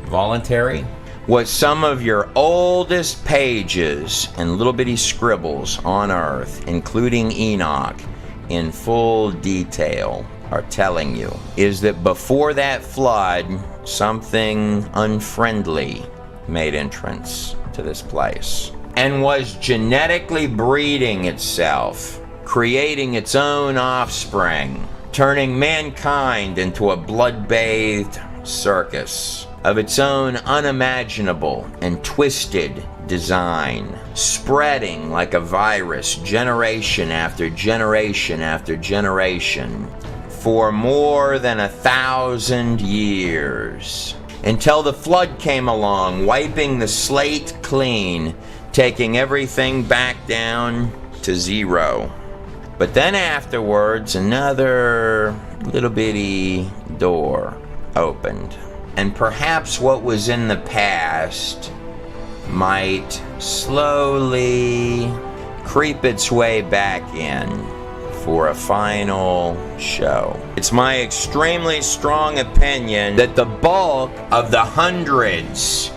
voluntary. What some of your oldest pages and little bitty scribbles on earth, including Enoch, in full detail are telling you is that before that flood, something unfriendly made entrance to this place and was genetically breeding itself, creating its own offspring, turning mankind into a blood-bathed circus of its own unimaginable and twisted design, spreading like a virus generation after generation after generation for more than 1,000 years, until the flood came along, wiping the slate clean, taking everything back down to zero. But then afterwards, another little bitty door opened, and perhaps what was in the past might slowly creep its way back in for a final show. It's my extremely strong opinion that the bulk of the hundreds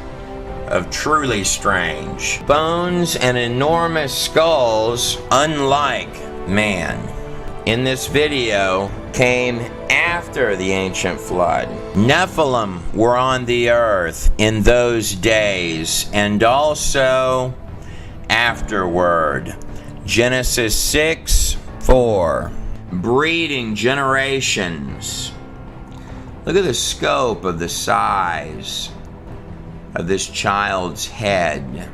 of truly strange bones and enormous skulls, unlike man, in this video came after the ancient flood. Nephilim were on the earth in those days and also afterward. Genesis 6:4. Breeding generations. Look at the scope of the size of this child's head.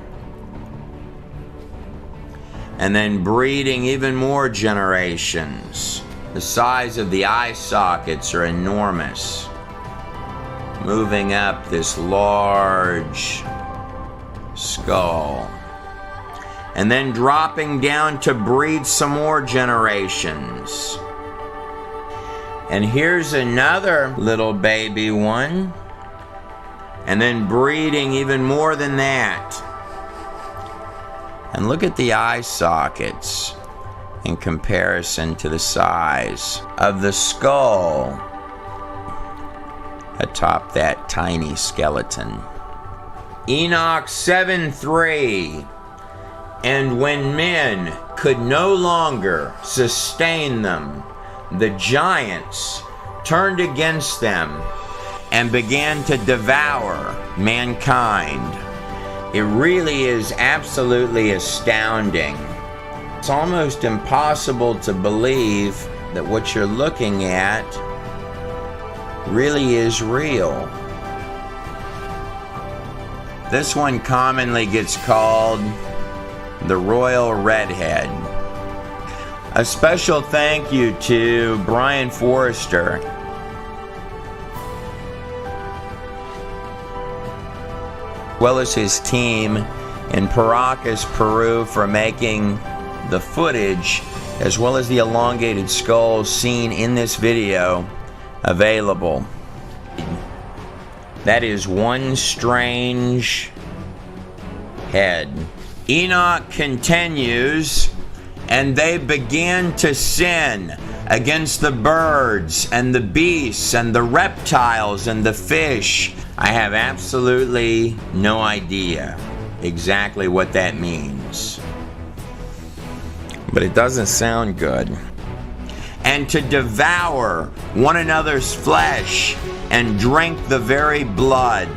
And then breeding even more generations. The size of the eye sockets are enormous. Moving up this large skull. And then dropping down to breed some more generations. And here's another little baby one. And then breeding even more than that. And look at the eye sockets in comparison to the size of the skull atop that tiny skeleton. Enoch 7:3. And when men could no longer sustain them, the giants turned against them and began to devour mankind. It really is absolutely astounding. It's almost impossible to believe that what you're looking at really is real. This one commonly gets called the Royal Redhead. A special thank you to Brian Forrester, as well as his team in Paracas, Peru, for making the footage as well as the elongated skulls seen in this video available. That is one strange head. Enoch continues, and they began to sin against the birds and the beasts and the reptiles and the fish. I have absolutely no idea exactly what that means, but it doesn't sound good. And to devour one another's flesh and drink the very blood.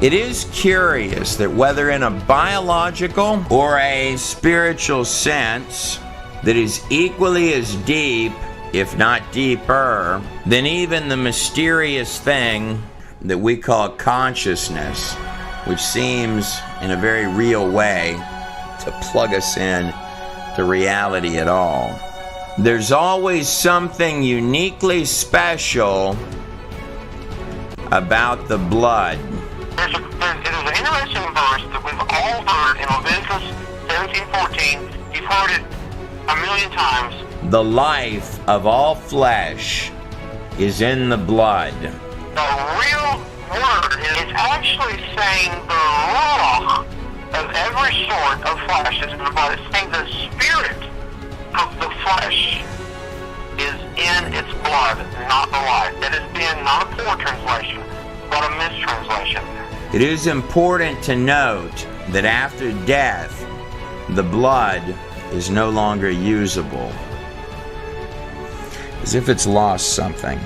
It is curious that whether in a biological or a spiritual sense that is equally as deep, if not deeper, than even the mysterious thing that we call consciousness, which seems in a very real way to plug us in to reality at all. There's always something uniquely special about the blood. It is an interesting verse that we've all heard in Leviticus 17:14. You've heard it a million times. The life of all flesh is in the blood. The real word is actually saying the ruach of every sort of flesh is in the blood. It's saying the spirit of the flesh is in its blood, not the life. That has been not a poor translation, but a mistranslation. It is important to note that after death, the blood is no longer usable, as if it's lost something.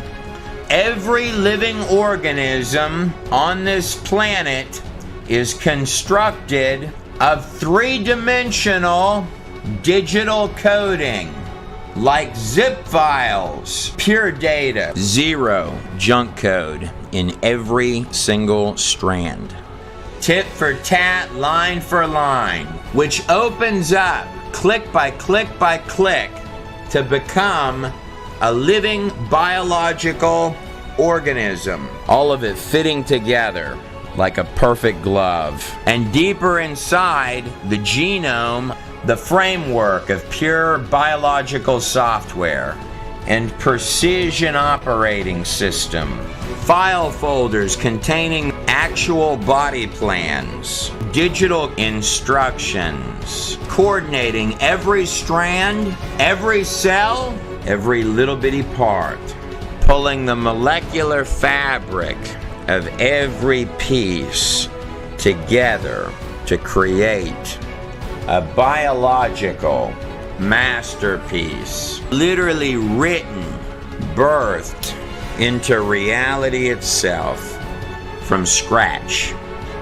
Every living organism on this planet is constructed of three-dimensional digital coding. like zip files. Pure data. Zero junk code in every single strand. Tit for tat, line for line, which opens up click by click by click to become a living biological organism. All of it fitting together like a perfect glove. And deeper inside the genome, the framework of pure biological software and precision operating system. File folders containing actual body plans, digital instructions, coordinating every strand, every cell, every little bitty part, pulling the molecular fabric of every piece together to create a biological masterpiece, literally written, birthed into reality itself from scratch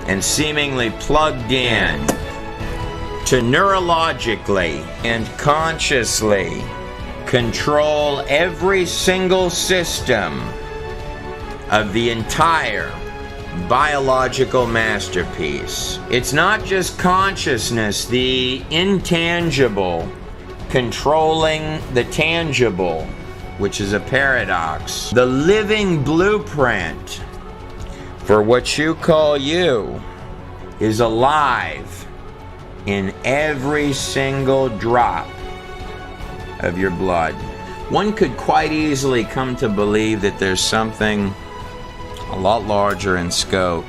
and seemingly plugged in to neurologically and consciously control every single system of the entire biological masterpiece. It's not just consciousness, the intangible controlling the tangible, which is a paradox. The living blueprint for what you call you is alive in every single drop of your blood. One could quite easily come to believe that there's something a lot larger in scope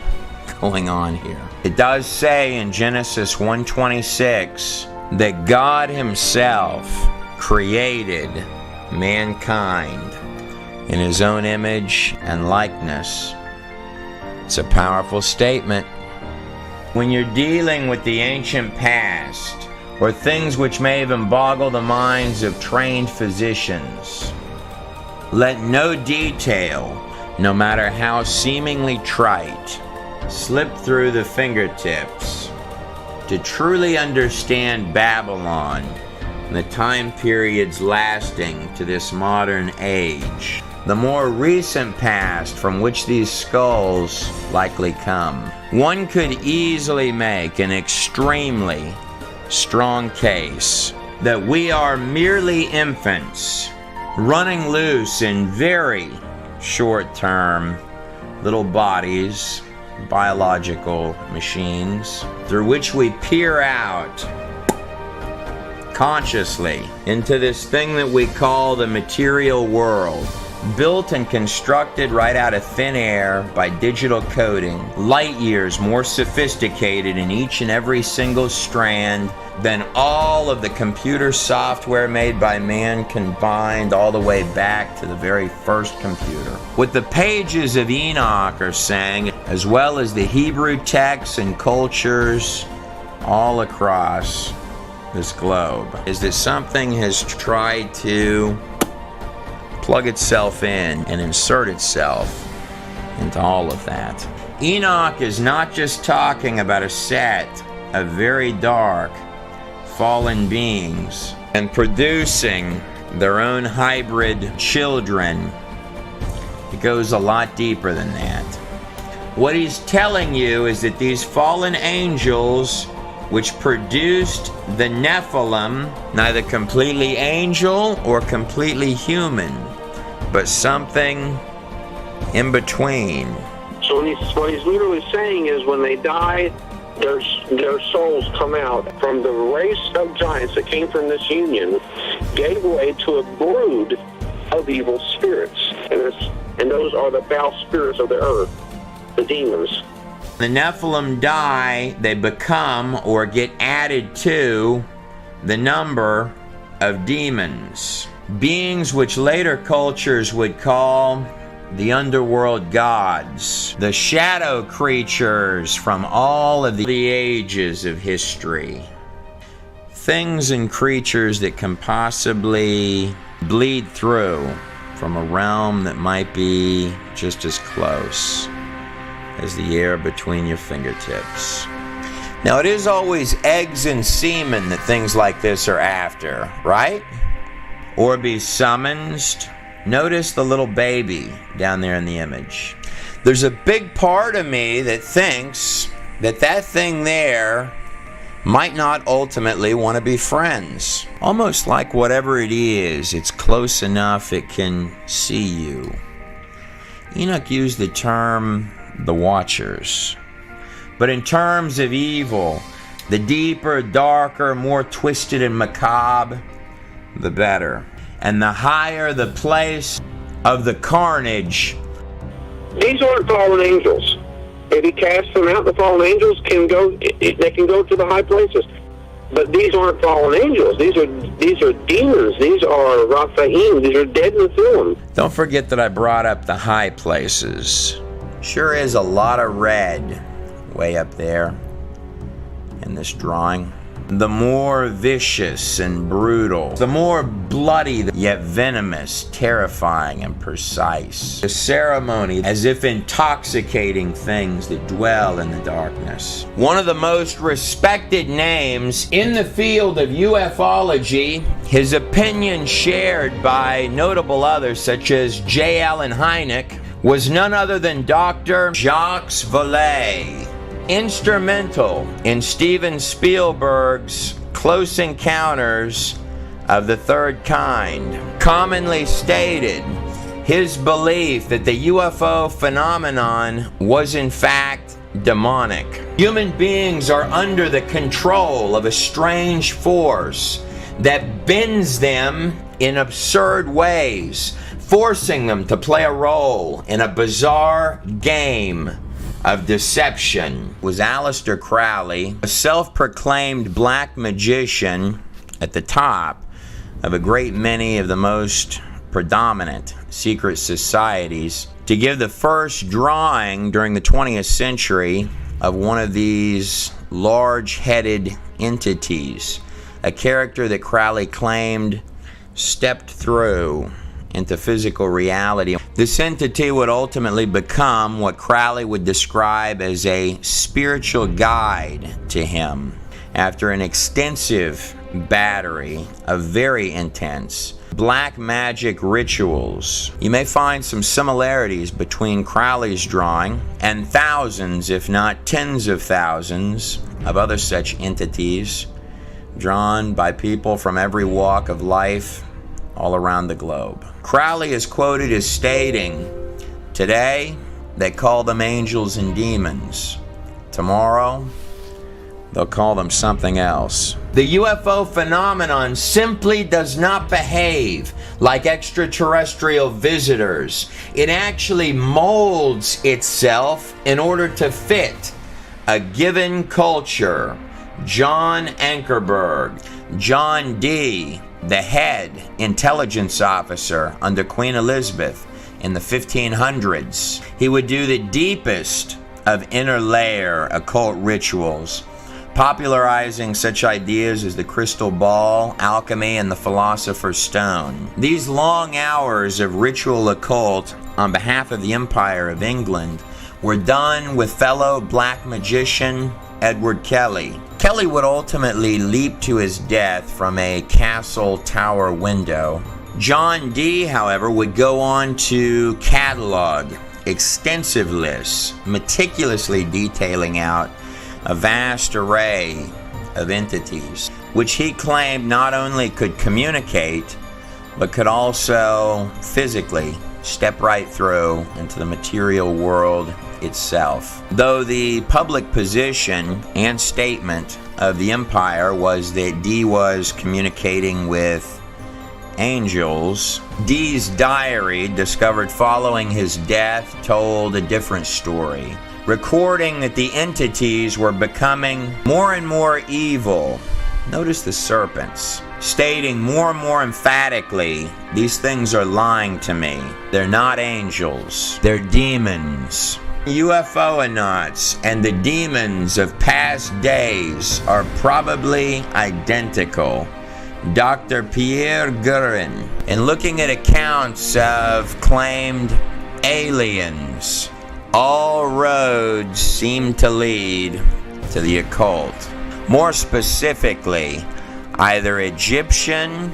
going on here. It does say in Genesis 1:26 that God himself created mankind in his own image and likeness. It's a powerful statement. When you're dealing with the ancient past, or things which may even boggle the minds of trained physicians, let no detail, no matter how seemingly trite, slip through the fingertips. To truly understand Babylon and the time periods lasting to this modern age, the more recent past from which these skulls likely come, one could easily make an extremely strong case that we are merely infants running loose in very short-term little bodies, biological machines, through which we peer out consciously into this thing that we call the material world, built and constructed right out of thin air by digital coding, light years more sophisticated in each and every single strand than all of the computer software made by man combined all the way back to the very first computer. What the pages of Enoch are saying, as well as the Hebrew texts and cultures all across this globe, is that something has tried to plug itself in and insert itself into all of that. Enoch is not just talking about a set of very dark, fallen beings and producing their own hybrid children. It goes a lot deeper than that. What he's telling you is that these fallen angels, which produced the Nephilim, neither completely angel or completely human, but something in between. So what he's literally saying is when they die, their souls come out from the race of giants that came from this union, gave way to a brood of evil spirits. And those are the foul spirits of the earth, the demons. The Nephilim die, they become or get added to the number of demons. Beings which later cultures would call the underworld gods, the shadow creatures from all of the ages of history. Things and creatures that can possibly bleed through from a realm that might be just as close as the air between your fingertips. Now, it is always eggs and semen that things like this are after, right? or be summoned. Notice the little baby down there in the image. There's a big part of me that thinks that that thing there might not ultimately want to be friends. Almost like whatever it is, it's close enough it can see you. Enoch used the term the Watchers. But in terms of evil, the deeper, darker, more twisted and macabre, the better. And the higher the place of the carnage. These aren't fallen angels. If he casts them out, the fallen angels can go. They can go to the high places. But these aren't fallen angels. These are demons. These are Raphaim. These are dead Nephilim. Don't forget that I brought up the high places. Sure is a lot of red way up there in this drawing. The more vicious and brutal, the more bloody, yet venomous, terrifying, and precise. The ceremony, as if intoxicating things that dwell in the darkness. One of the most respected names in the field of ufology, his opinion shared by notable others such as J. Allen Hynek, was none other than Dr. Jacques Vallée. Instrumental in Steven Spielberg's Close Encounters of the Third Kind. Commonly stated his belief that the UFO phenomenon was in fact demonic. Human beings are under the control of a strange force that bends them in absurd ways, forcing them to play a role in a bizarre game of deception. Was Aleister Crowley, a self-proclaimed black magician at the top of a great many of the most predominant secret societies, to give the first drawing during the 20th century of one of these large-headed entities, a character that Crowley claimed stepped through into physical reality. This entity would ultimately become what Crowley would describe as a spiritual guide to him after an extensive battery of very intense black magic rituals. You may find some similarities between Crowley's drawing and thousands, if not tens of thousands, of other such entities drawn by people from every walk of life all around the globe. Crowley is quoted as stating, "Today, they call them angels and demons. Tomorrow, they'll call them something else." The UFO phenomenon simply does not behave like extraterrestrial visitors. It actually molds itself in order to fit a given culture. John Ankerberg, John D., the head intelligence officer under Queen Elizabeth in the 1500s. He would do the deepest of interlayer occult rituals, popularizing such ideas as the crystal ball, alchemy, and the philosopher's stone. These long hours of ritual occult on behalf of the Empire of England were done with fellow black magician Edward Kelly. Kelly would ultimately leap to his death from a castle tower window. John D., however, would go on to catalog extensive lists, meticulously detailing out a vast array of entities, which he claimed not only could communicate, but could also physically step right through into the material world itself. Though the public position and statement of the Empire was that D was communicating with angels, D's diary, discovered following his death, told a different story, recording that the entities were becoming more and more evil. Notice the serpents, stating more and more emphatically, "These things are lying to me. They're not angels, they're demons." UFOnauts and the demons of past days are probably identical. Dr. Pierre Guerin, in looking at accounts of claimed aliens, all roads seem to lead to the occult. More specifically, either Egyptian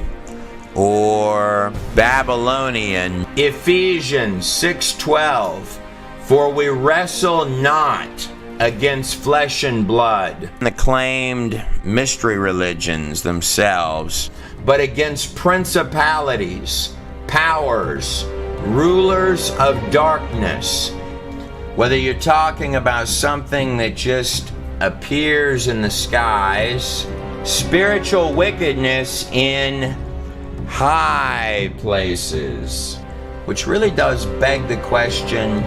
or Babylonian. Ephesians 6:12, for we wrestle not against flesh and blood, the claimed mystery religions themselves, but against principalities, powers, rulers of darkness. Whether you're talking about something that just appears in the skies, spiritual wickedness in high places, which really does beg the question,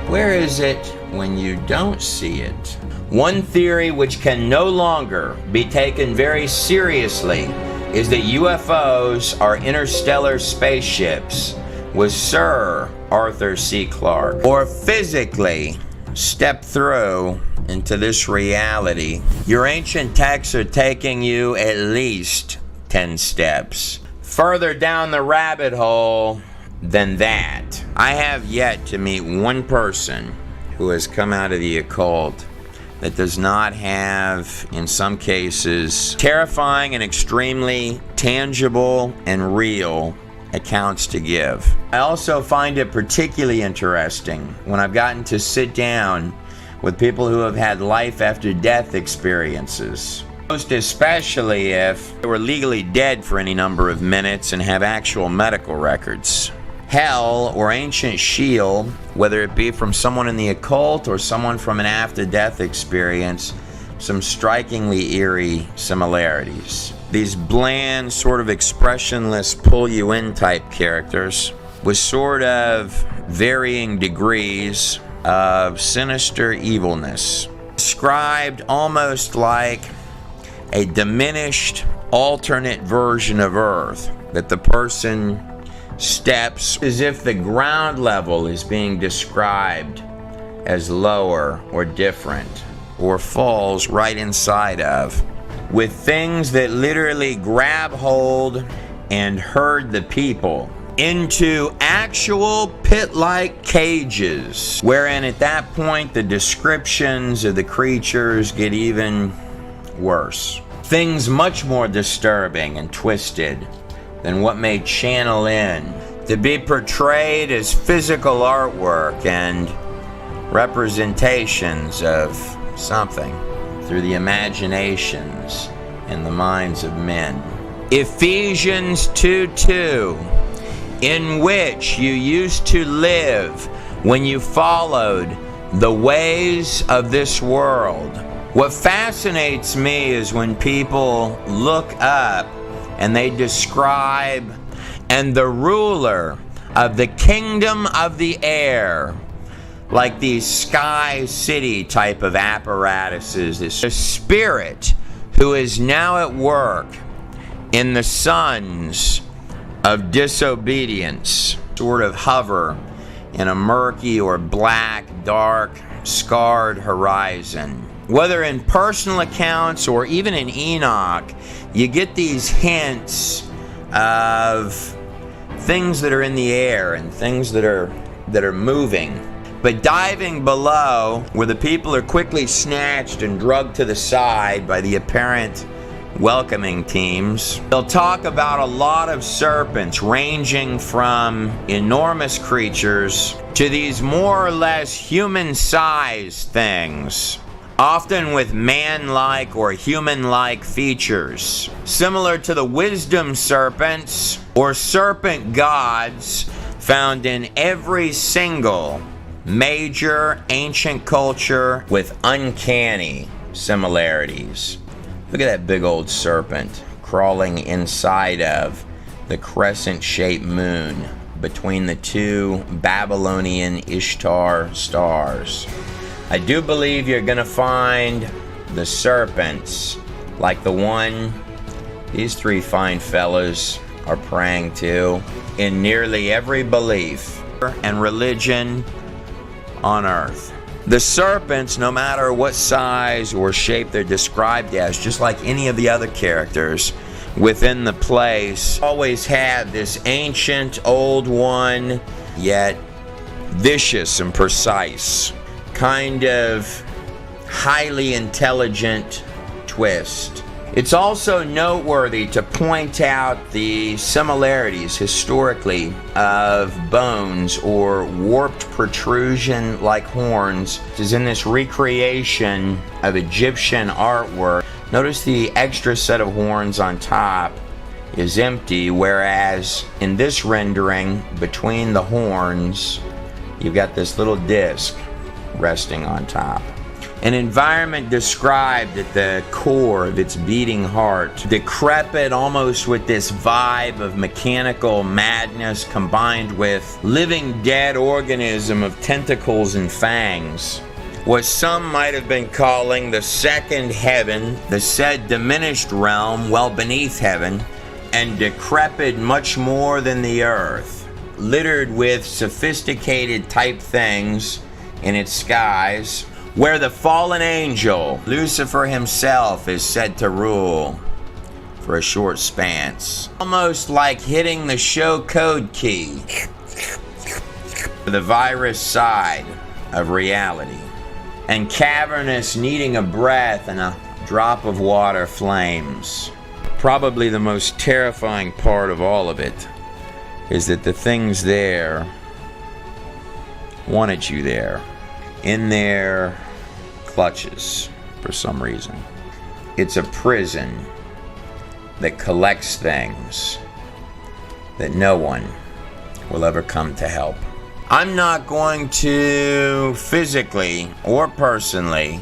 where is it when you don't see it? One theory which can no longer be taken very seriously is that UFOs are interstellar spaceships with Sir Arthur C. Clarke, or physically step through into this reality. Your ancient texts are taking you at least 10 steps further down the rabbit hole than that. I have yet to meet one person who has come out of the occult that does not have, in some cases, terrifying and extremely tangible and real accounts to give. I also find it particularly interesting when I've gotten to sit down with people who have had life after death experiences. Most especially if they were legally dead for any number of minutes and have actual medical records. Hell or ancient Sheol, whether it be from someone in the occult or someone from an after-death experience, some strikingly eerie similarities. These bland, sort of expressionless, pull-you-in type characters with sort of varying degrees of sinister evilness, described almost like a diminished alternate version of Earth, that the person steps as if the ground level is being described as lower or different, or falls right inside of, with things that literally grab hold and herd the people into actual pit-like cages, wherein at that point the descriptions of the creatures get even worse. Things much more disturbing and twisted than what may channel in to be portrayed as physical artwork and representations of something through the imaginations and the minds of men. Ephesians 2:2, in which you used to live when you followed the ways of this world. What fascinates me is when people look up and they describe, and the ruler of the kingdom of the air, like these sky city type of apparatuses, this spirit who is now at work in the sons of disobedience, sort of hover in a murky or black, dark, scarred horizon. Whether in personal accounts or even in Enoch, you get these hints of things that are in the air and things that are moving. But diving below, where the people are quickly snatched and drugged to the side by the apparent welcoming teams, they'll talk about a lot of serpents ranging from enormous creatures to these more or less human-sized things, often with man-like or human-like features, similar to the wisdom serpents or serpent gods found in every single major ancient culture with uncanny similarities. Look at that big old serpent crawling inside of the crescent-shaped moon between the two Babylonian Ishtar stars. I do believe you're going to find the serpents like the one these three fine fellas are praying to in nearly every belief and religion on earth. The serpents, no matter what size or shape they're described as, just like any of the other characters within the place, always have this ancient old one, yet vicious and precise, kind of highly intelligent twist. It's also noteworthy to point out the similarities historically of bones or warped protrusion like horns, which is in this recreation of Egyptian artwork. Notice the extra set of horns on top is empty, whereas in this rendering, between the horns, you've got this little disc resting on top. An environment described at the core of its beating heart, decrepit almost with this vibe of mechanical madness combined with living dead organism of tentacles and fangs. What some might have been calling the second heaven, the said diminished realm well beneath heaven, and decrepit much more than the earth, littered with sophisticated type things in its skies, where the fallen angel, Lucifer himself, is said to rule for a short span. Almost like hitting the show code key, the virus side of reality. And cavernous needing a breath and a drop of water flames. Probably the most terrifying part of all of it is that the things there wanted you there, in their clutches for some reason. It's a prison that collects things that no one will ever come to help. I'm not going to physically or personally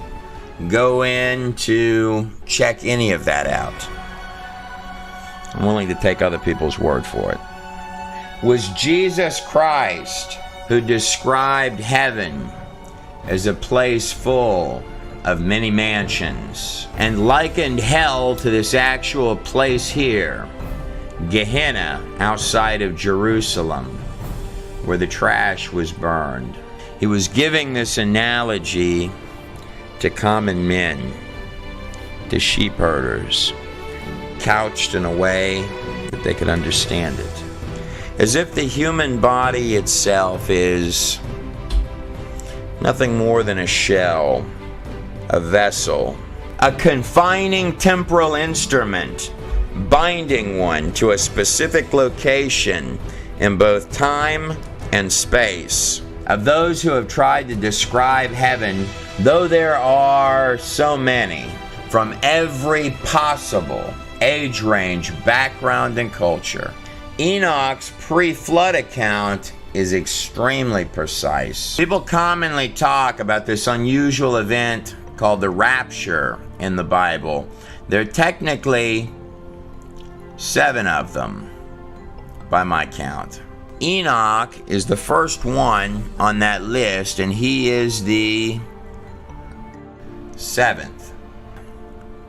go in to check any of that out. I'm willing to take other people's word for it. Was Jesus Christ, who described heaven as a place full of many mansions and likened hell to this actual place here, Gehenna outside of Jerusalem, where the trash was burned. He was giving this analogy to common men, to sheep herders, couched in a way that they could understand it. As if the human body itself is nothing more than a shell, a vessel, a confining temporal instrument, binding one to a specific location in both time and space. Of those who have tried to describe heaven, though there are so many, from every possible age range, background, and culture, Enoch's pre-flood account is extremely precise. People commonly talk about this unusual event called the rapture in the Bible. There are technically 7 of them, by my count. Enoch is the first one on that list, and he is the 7th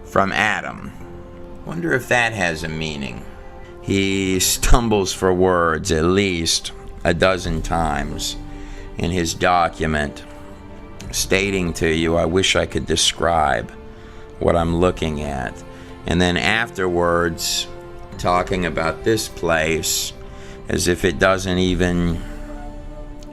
from Adam. Wonder if that has a meaning. He stumbles for words at least a dozen times in his document, stating to you, I wish I could describe what I'm looking at. And then afterwards, talking about this place as if it doesn't even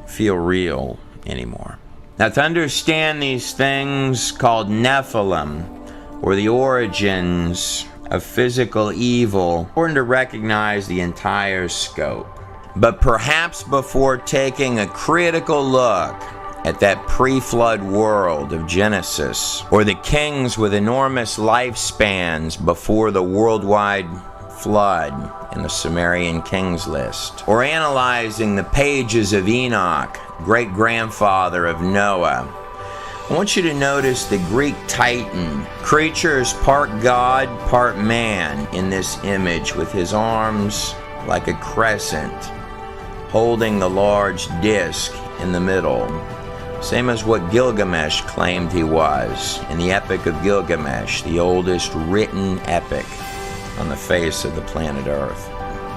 feel real anymore. Now, to understand these things called Nephilim, or the origins of physical evil, it's important to recognize the entire scope. But perhaps before taking a critical look at that pre-flood world of Genesis, or the kings with enormous lifespans before the worldwide flood in the Sumerian kings list, or analyzing the pages of Enoch, great-grandfather of Noah, I want you to notice the Greek Titan, creatures part God, part man in this image, with his arms like a crescent, holding the large disc in the middle. Same as what Gilgamesh claimed he was in the Epic of Gilgamesh, the oldest written epic on the face of the planet Earth.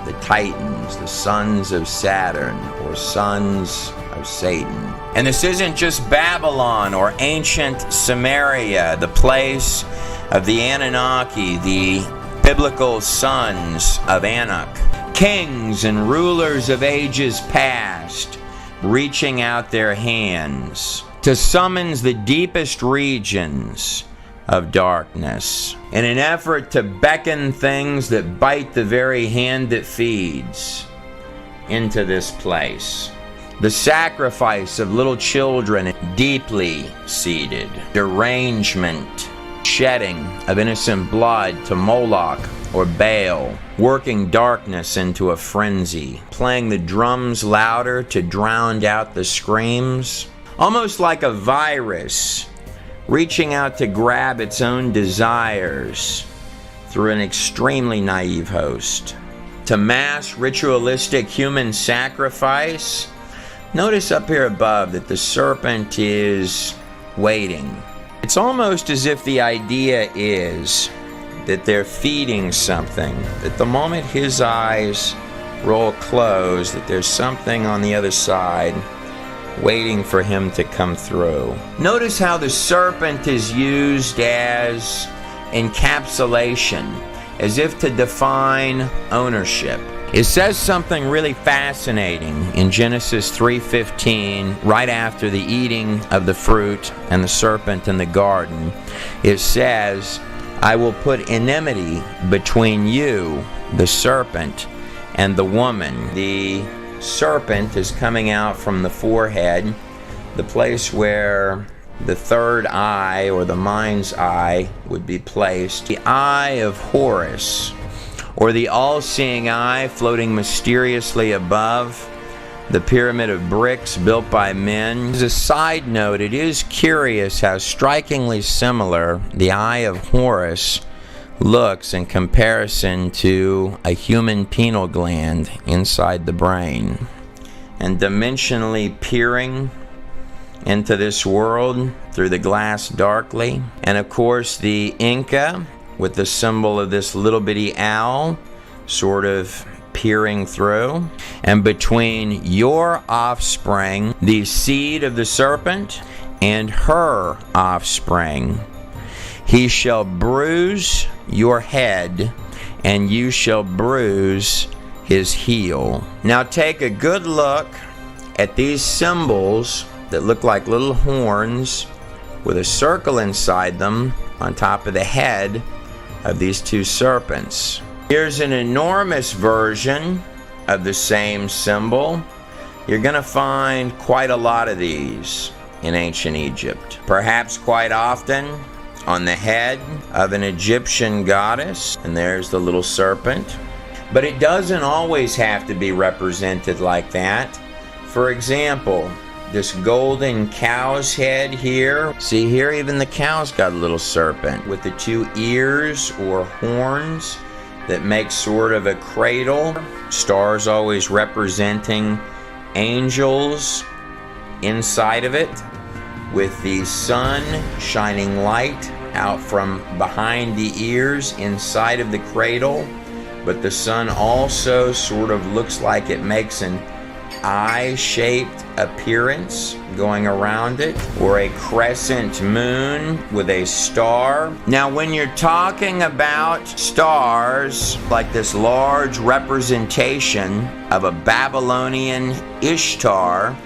The Titans, the sons of Saturn, or sons of Satan. And this isn't just Babylon or ancient Samaria, the place of the Anunnaki, the biblical sons of Anak. Kings and rulers of ages past, reaching out their hands to summons the deepest regions of darkness, in an effort to beckon things that bite the very hand that feeds into this place. The sacrifice of little children, deeply seated, derangement, shedding of innocent blood to Moloch or Baal, working darkness into a frenzy, playing the drums louder to drown out the screams, almost like a virus reaching out to grab its own desires through an extremely naive host. To mass ritualistic human sacrifice, notice up here above that the serpent is waiting. It's almost as if the idea is that they're feeding something, that the moment his eyes roll closed, that there's something on the other side waiting for him to come through. Notice how the serpent is used as encapsulation, as if to define ownership. It says something really fascinating in Genesis 3:15, right after the eating of the fruit and the serpent in the garden. It says, I will put enmity between you, the serpent, and the woman. The serpent is coming out from the forehead, the place where the third eye, or the mind's eye, would be placed. The eye of Horus, or the all-seeing eye floating mysteriously above the pyramid of bricks built by men. As a side note, it is curious how strikingly similar the eye of Horus looks in comparison to a human pineal gland inside the brain. And dimensionally peering into this world through the glass darkly. And of course the Inca with the symbol of this little bitty owl sort of peering through. And between your offspring, the seed of the serpent, and her offspring, he shall bruise your head, and you shall bruise his heel. Now take a good look at these symbols that look like little horns with a circle inside them on top of the head of these two serpents. Here's an enormous version of the same symbol. You're going to find quite a lot of these in ancient Egypt. Perhaps quite often on the head of an Egyptian goddess, and there's the little serpent. But it doesn't always have to be represented like that. For example, this golden cow's head here. See here, even the cow's got a little serpent with the two ears or horns that make sort of a cradle. Stars always representing angels inside of it, with the sun shining light out from behind the ears inside of the cradle. But the sun also sort of looks like it makes an eye-shaped appearance going around it, or a crescent moon with a star. Now when you're talking about stars, like this large representation of a Babylonian Ishtar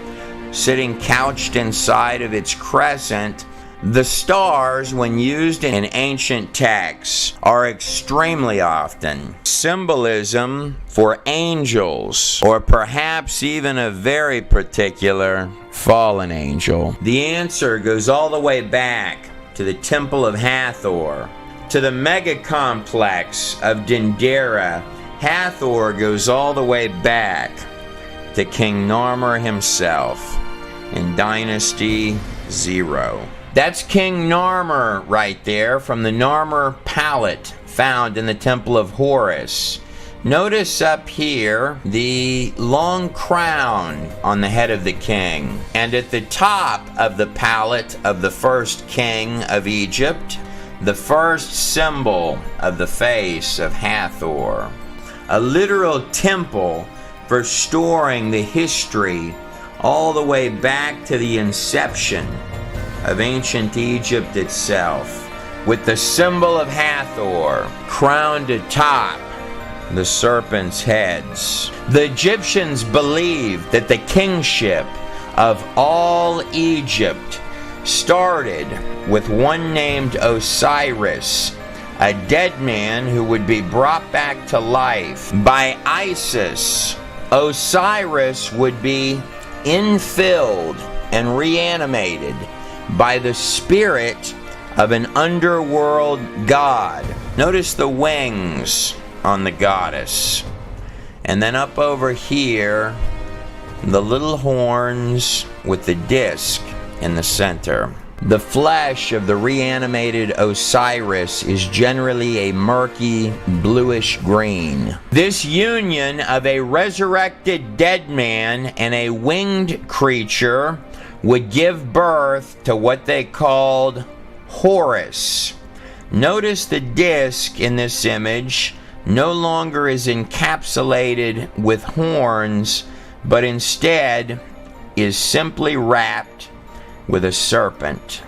sitting couched inside of its crescent, the stars, when used in ancient texts, are extremely often symbolism for angels, or perhaps even a very particular fallen angel. The answer goes all the way back to the Temple of Hathor, to the mega complex of Dendera. Hathor goes all the way back to King Narmer himself in Dynasty 0. That's King Narmer right there from the Narmer palette found in the Temple of Horus. Notice up here the long crown on the head of the king. And at the top of the palette of the first king of Egypt, the first symbol of the face of Hathor. A literal temple for storing the history all the way back to the inception of ancient Egypt itself, with the symbol of Hathor crowned atop the serpent's heads. The Egyptians believed that the kingship of all Egypt started with one named Osiris, a dead man who would be brought back to life by Isis. Osiris would be infilled and reanimated by the spirit of an underworld god. Notice the wings on the goddess. And then up over here, the little horns with the disc in the center. The flesh of the reanimated Osiris is generally a murky bluish green. This union of a resurrected dead man and a winged creature would give birth to what they called Horus. Notice the disc in this image no longer is encapsulated with horns, but instead is simply wrapped with a serpent.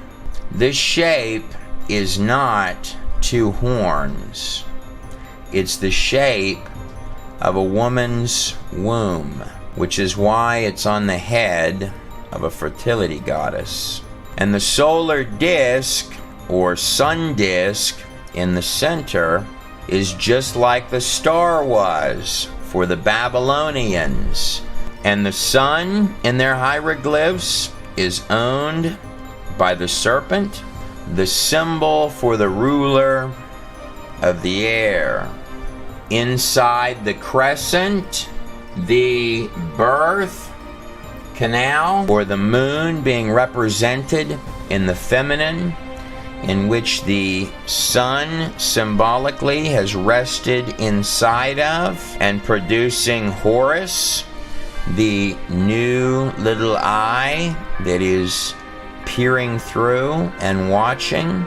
This shape is not two horns. It's the shape of a woman's womb, which is why it's on the head of a fertility goddess. And the solar disk, or sun disk, in the center is just like the star was for the Babylonians. And the sun in their hieroglyphs is owned by the serpent, the symbol for the ruler of the air. Inside the crescent, the birth canal, or the moon being represented in the feminine, in which the sun symbolically has rested inside of and producing Horus, the new little eye that is peering through and watching.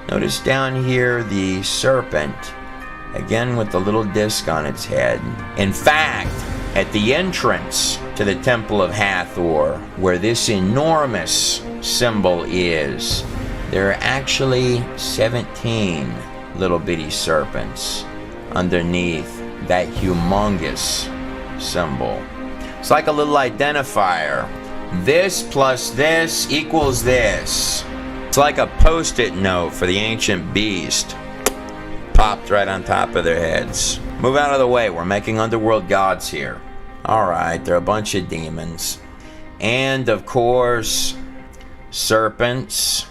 Notice down here the serpent, again with the little disc on its head. In fact, at the entrance to the Temple of Hathor, where this enormous symbol is, there are actually 17 little bitty serpents underneath that humongous symbol. It's like a little identifier. This plus this equals this. It's like a post-it note for the ancient beast. Popped right on top of their heads. Move out of the way, we're making underworld gods here. Alright, they're a bunch of demons. And of course, serpents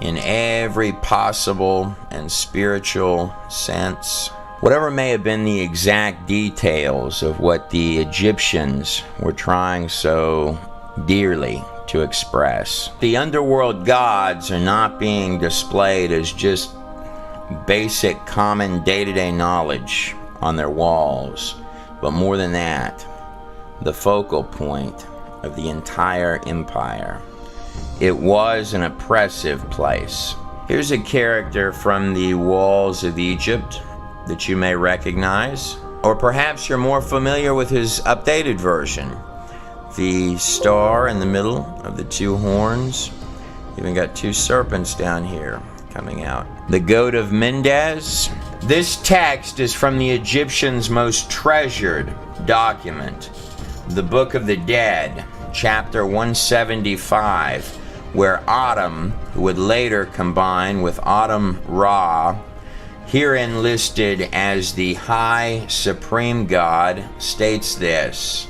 in every possible and spiritual sense. Whatever may have been the exact details of what the Egyptians were trying so dearly to express, the underworld gods are not being displayed as just basic common day-to-day knowledge on their walls, but more than that, the focal point of the entire empire. It was an oppressive place. Here's a character from the walls of Egypt that you may recognize, or perhaps you're more familiar with his updated version. The star in the middle of the two horns, even got two serpents down here coming out. The goat of Mendes. This text is from the Egyptians' most treasured document, the Book of the Dead, chapter 175, where Atum, who would later combine with Atum Ra, herein listed as the High Supreme God, states this: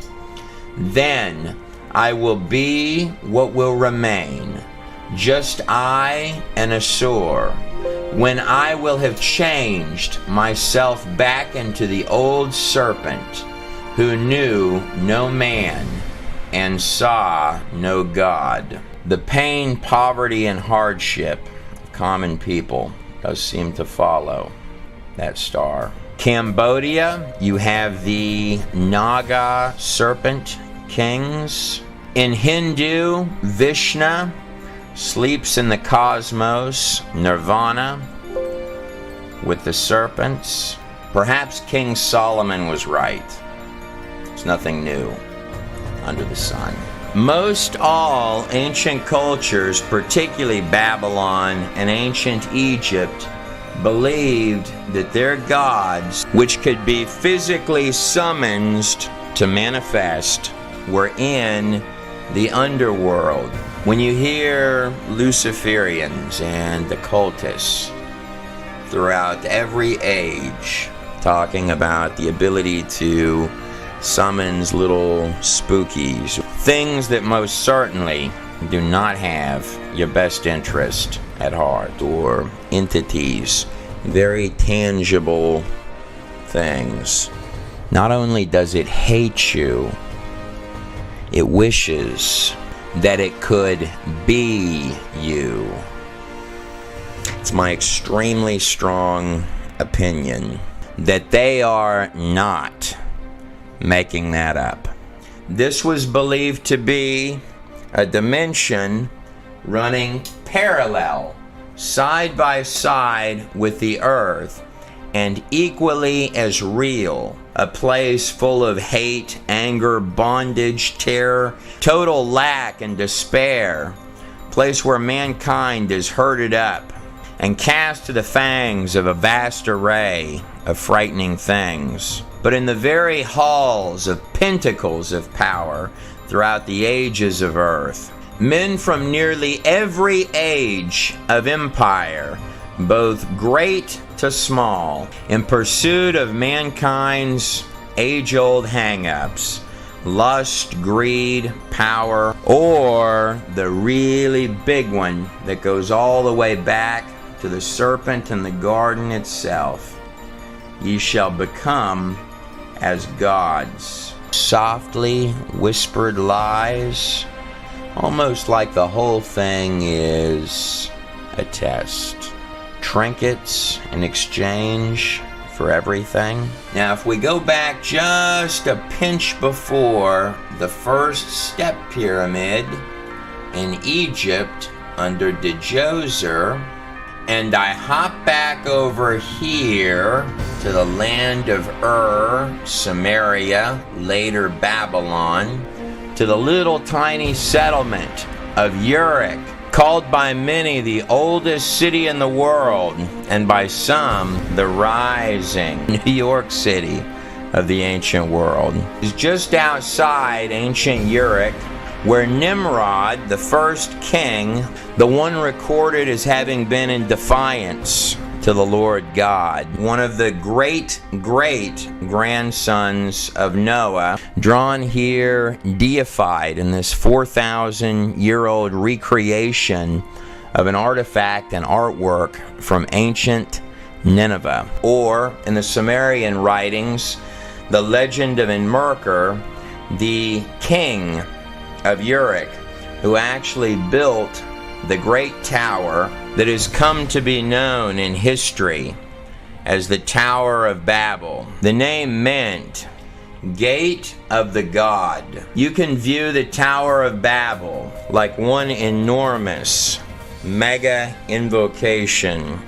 "Then I will be what will remain, just I and Asur, when I will have changed myself back into the old serpent, who knew no man and saw no God." The pain, poverty, and hardship of common people does seem to follow that star. Cambodia, you have the Naga serpent kings. In Hindu, Vishnu sleeps in the cosmos, nirvana, with the serpents. Perhaps King Solomon was right. There's nothing new under the sun. Most all ancient cultures, particularly Babylon and ancient Egypt, believed that their gods, which could be physically summoned to manifest, were in the underworld. When you hear Luciferians and occultists throughout every age talking about the ability to summons little spookies, things that most certainly do not have your best interest at heart, or entities, very tangible things. Not only does it hate you, it wishes that it could be you. It's my extremely strong opinion that they are not making that up. This was believed to be a dimension running parallel, side by side with the earth, and equally as real. A place full of hate, anger, bondage, terror, total lack and despair. A place where mankind is herded up and cast to the fangs of a vast array of frightening things. But in the very halls of pentacles of power throughout the ages of earth, men from nearly every age of empire, both great to small, in pursuit of mankind's age-old hang-ups, lust, greed, power, or the really big one that goes all the way back to the serpent in the garden itself. Ye shall become as gods. Softly whispered lies, almost like the whole thing is a test. Trinkets in exchange for everything. Now, if we go back just a pinch before the first step pyramid in Egypt under Djoser, and I hop back over here to the land of Samaria, later Babylon, to the little tiny settlement of Uruk, called by many the oldest city in the world, and by some the rising New York City of the ancient world. It's just outside ancient Uruk, where Nimrod, the first king, the one recorded as having been in defiance to the Lord God, one of the great grandsons of Noah, drawn here, deified in this 4,000-year-old recreation of an artifact and artwork from ancient Nineveh. Or, in the Sumerian writings, the legend of Enmerkar, the king of Uruk, who actually built the great tower that has come to be known in history as the Tower of Babel. The name meant Gate of the God. You can view the Tower of Babel like one enormous mega invocation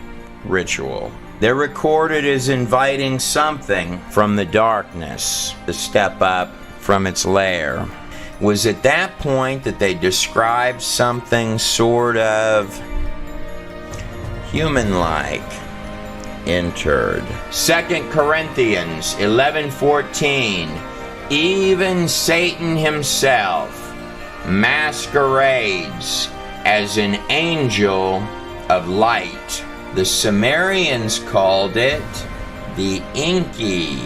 ritual. They're recorded as inviting something from the darkness to step up from its lair. It was at that point that they described something sort of human-like entered. 2 Corinthians 11:14. Even Satan himself masquerades as an angel of light. The Sumerians called it the Enki,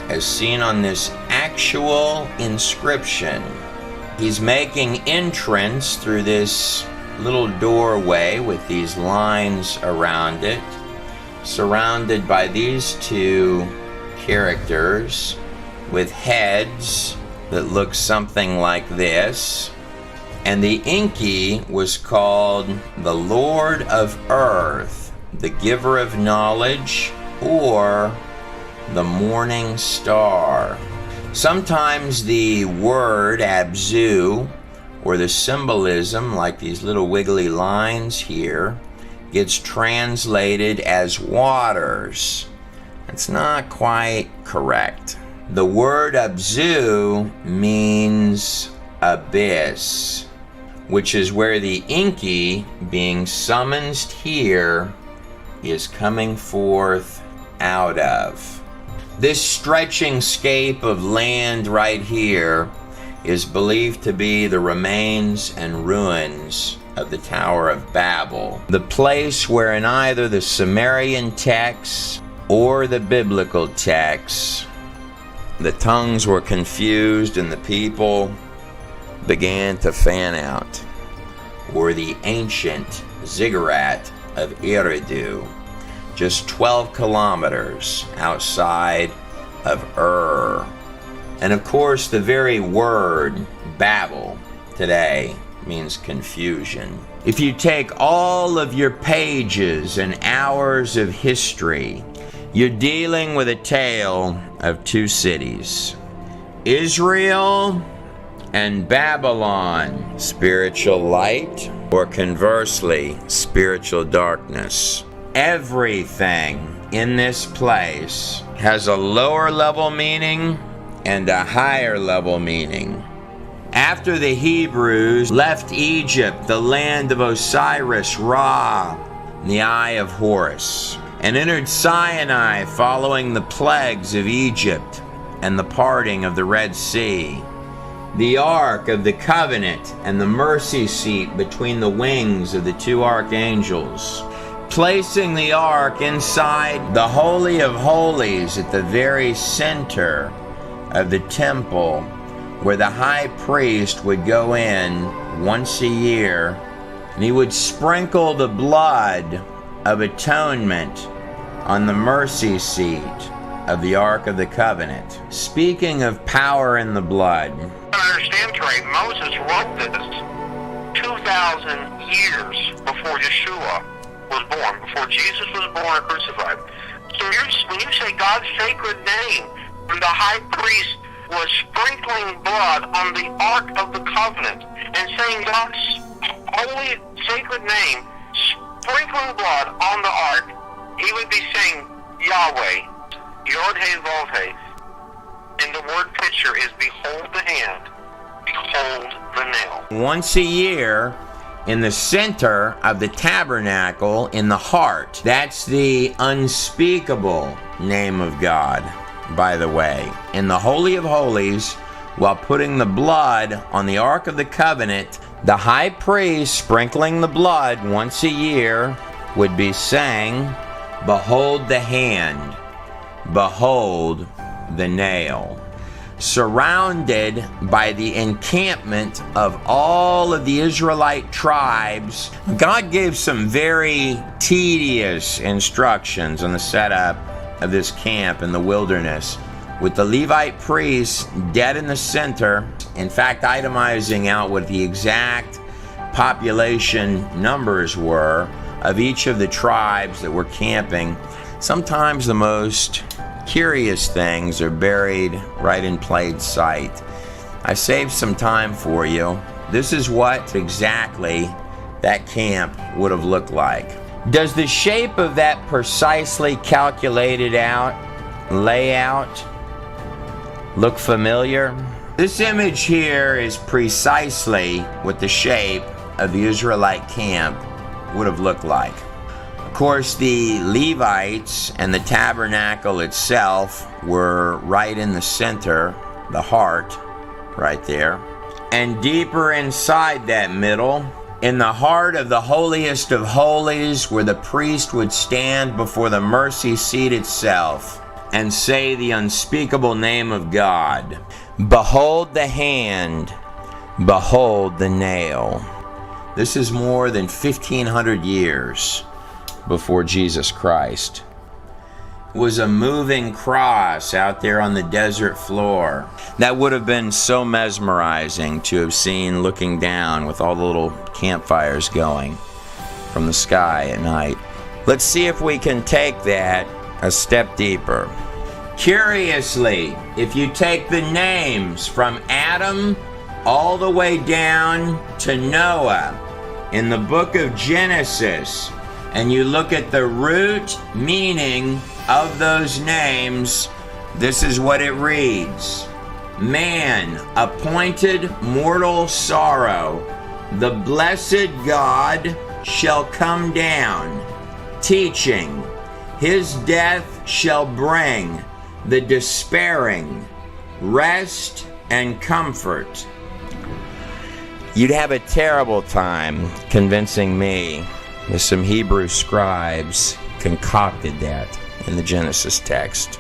as seen on this actual inscription. He's making entrance through this little doorway with these lines around it, surrounded by these two characters with heads that look something like this. And the Enki was called the Lord of Earth, the giver of knowledge, or the morning star. Sometimes the word Abzu, or the symbolism, like these little wiggly lines here, gets translated as waters. It's not quite correct. The word Abzu means abyss, which is where the Enki, being summoned here, is coming forth out of. This stretching scape of land right here is believed to be the remains and ruins of the Tower of Babel, the place where in either the Sumerian texts or the biblical texts, the tongues were confused and the people began to fan out, or the ancient ziggurat of Eridu, just 12 kilometers outside of Ur. And of course, the very word Babel today means confusion. If you take all of your pages and hours of history, you're dealing with a tale of two cities, Israel and Babylon, spiritual light, or conversely, spiritual darkness. Everything in this place has a lower level meaning and a higher level meaning. After the Hebrews left Egypt, the land of Osiris, Ra, the eye of Horus, and entered Sinai following the plagues of Egypt and the parting of the Red Sea, the Ark of the Covenant and the mercy seat between the wings of the two archangels, placing the Ark inside the Holy of Holies at the very center of the temple, where the high priest would go in once a year, and he would sprinkle the blood of atonement on the mercy seat of the Ark of the Covenant. Speaking of power in the blood, I understand, Trey, Moses wrote this 2,000 years before Yeshua was born, before Jesus was born or crucified. So when you say God's sacred name, when the high priest was sprinkling blood on the Ark of the Covenant and saying God's holy sacred name, sprinkling blood on the Ark, he would be saying Yahweh, Yod-Heh-Vav-Heh. And the word picture is behold the hand, behold the nail. Once a year, in the center of the tabernacle, in the heart, that's the unspeakable name of God, by the way. In the Holy of Holies, while putting the blood on the Ark of the Covenant, the high priest sprinkling the blood once a year would be saying, behold the hand, behold the nail. Surrounded by the encampment of all of the Israelite tribes, God gave some very tedious instructions on the setup of this camp in the wilderness, with the Levite priests dead in the center, in fact itemizing out what the exact population numbers were of each of the tribes that were camping. Sometimes the most curious things are buried right in plain sight. I saved some time for you. This is what exactly that camp would have looked like. Does the shape of that precisely calculated out layout look familiar? This image here is precisely what the shape of the Israelite camp would have looked like. Of course, the Levites and the tabernacle itself were right in the center, the heart, right there. And deeper inside that middle, in the heart of the holiest of holies, where the priest would stand before the mercy seat itself and say the unspeakable name of God, behold the hand, behold the nail. This is more than 1,500 years before Jesus Christ. It was a moving cross out there on the desert floor. That would have been so mesmerizing to have seen looking down with all the little campfires going from the sky at night. Let's see if we can take that a step deeper. Curiously, if you take the names from Adam all the way down to Noah in the book of Genesis, and you look at the root meaning of those names, this is what it reads. Man, appointed mortal sorrow, the blessed God shall come down, teaching, his death shall bring the despairing rest and comfort. You'd have a terrible time convincing me that some Hebrew scribes concocted that in the Genesis text.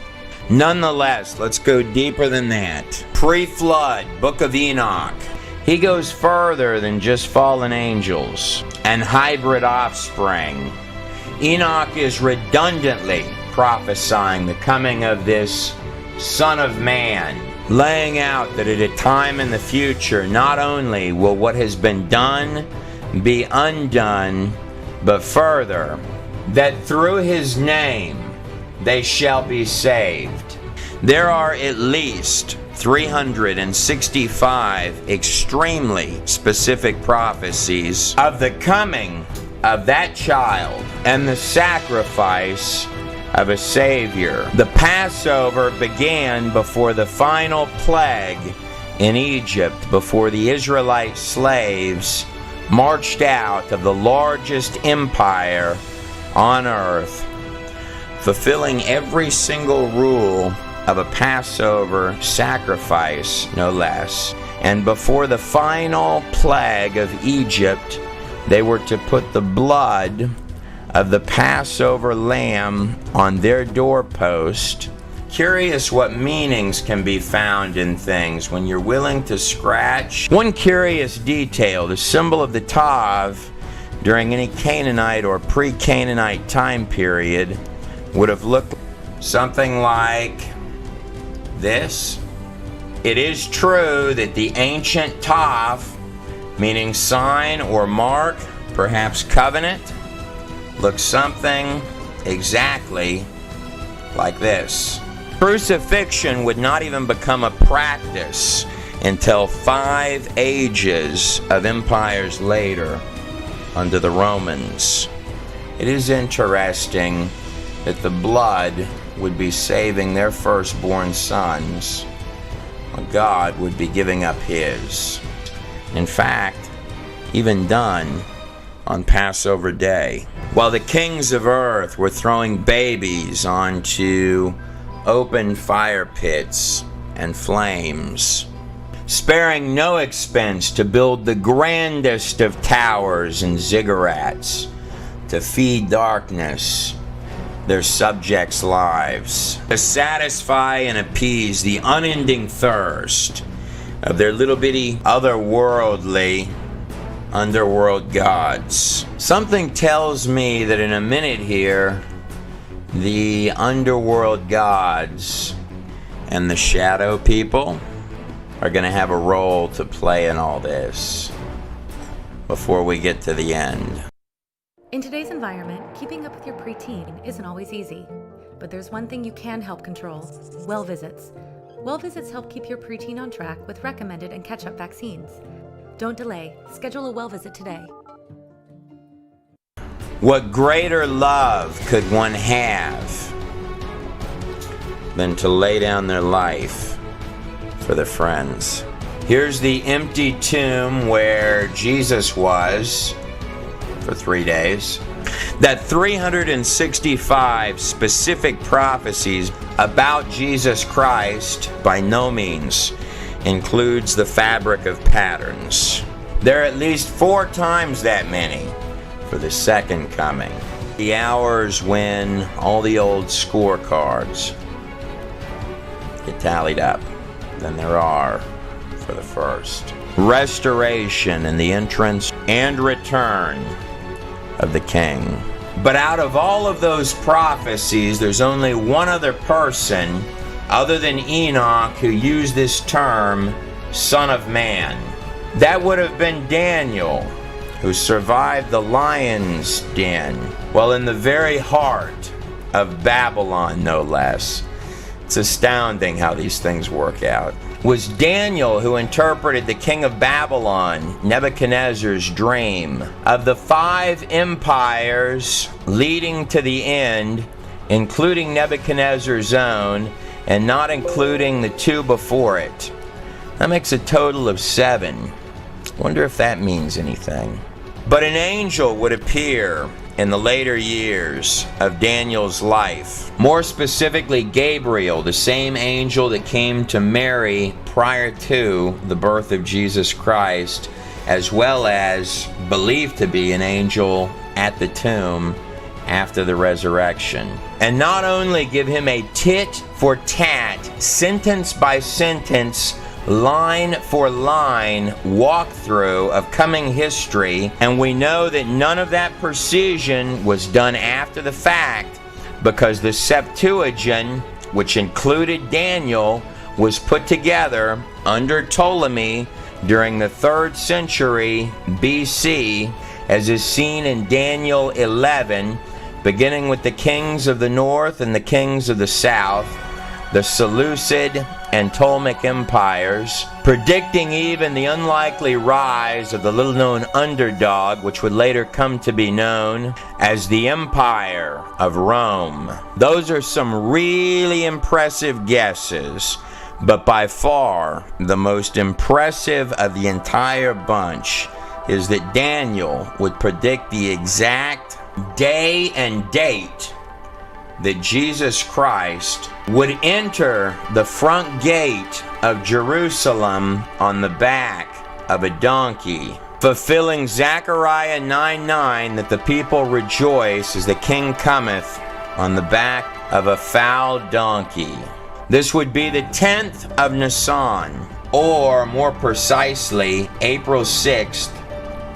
Nonetheless, let's go deeper than that. Pre-flood, Book of Enoch. He goes further than just fallen angels and hybrid offspring. Enoch is redundantly prophesying the coming of this Son of Man, laying out that at a time in the future, not only will what has been done be undone, but further, that through his name they shall be saved. There are at least 365 extremely specific prophecies of the coming of that child and the sacrifice of a Savior. The Passover began before the final plague in Egypt, before the Israelite slaves marched out of the largest empire on earth, fulfilling every single rule of a Passover sacrifice, no less. And before the final plague of Egypt, they were to put the blood of the Passover lamb on their doorpost. Curious what meanings can be found in things when you're willing to scratch. One curious detail, the symbol of the Tav during any Canaanite or pre-Canaanite time period would have looked something like this. It is true that the ancient Tav, meaning sign or mark, perhaps covenant, looks something exactly like this. Crucifixion would not even become a practice until 5 ages of empires later under the Romans. It is interesting that the blood would be saving their firstborn sons, while God would be giving up his. In fact, even done on Passover Day. While the kings of earth were throwing babies onto open fire pits and flames, sparing no expense to build the grandest of towers and ziggurats to feed darkness their subjects' lives, to satisfy and appease the unending thirst of their little bitty otherworldly underworld gods. Something tells me that in a minute here, the underworld gods and the shadow people are going to have a role to play in all this before we get to the end. In today's environment, keeping up with your preteen isn't always easy, but there's one thing you can help control: well visits. Well visits help keep your preteen on track with recommended and catch-up vaccines. Don't delay. Schedule a well visit today. What greater love could one have than to lay down their life for their friends? Here's the empty tomb where Jesus was for 3 days. That 365 specific prophecies about Jesus Christ by no means includes the fabric of patterns. There are at least 4 times that many for the second coming. The hours when all the old scorecards get tallied up than there are for the first. Restoration and the entrance and return of the King. But out of all of those prophecies, there's only one other person other than Enoch who used this term, Son of Man. That would have been Daniel, who survived the lion's den, while in the very heart of Babylon, no less. It's astounding how these things work out. It was Daniel who interpreted the king of Babylon, Nebuchadnezzar's dream of the 5 empires leading to the end, including Nebuchadnezzar's own, and not including the 2 before it. That makes a total of 7. Wonder if that means anything. But an angel would appear in the later years of Daniel's life. More specifically, Gabriel, the same angel that came to Mary prior to the birth of Jesus Christ, as well as believed to be an angel at the tomb after the resurrection. And not only give him a tit for tat, sentence by sentence, line for line walkthrough of coming history, and we know that none of that precision was done after the fact, because the Septuagint, which included Daniel, was put together under Ptolemy during the 3rd century BC, as is seen in Daniel 11, beginning with the kings of the north and the kings of the south, the Seleucid and Ptolemaic empires, predicting even the unlikely rise of the little-known underdog, which would later come to be known as the Empire of Rome. Those are some really impressive guesses, but by far the most impressive of the entire bunch is that Daniel would predict the exact day and date that Jesus Christ would enter the front gate of Jerusalem on the back of a donkey, fulfilling Zechariah 9:9, that the people rejoice as the king cometh on the back of a foal donkey. This would be the 10th of Nisan, or more precisely, April 6th,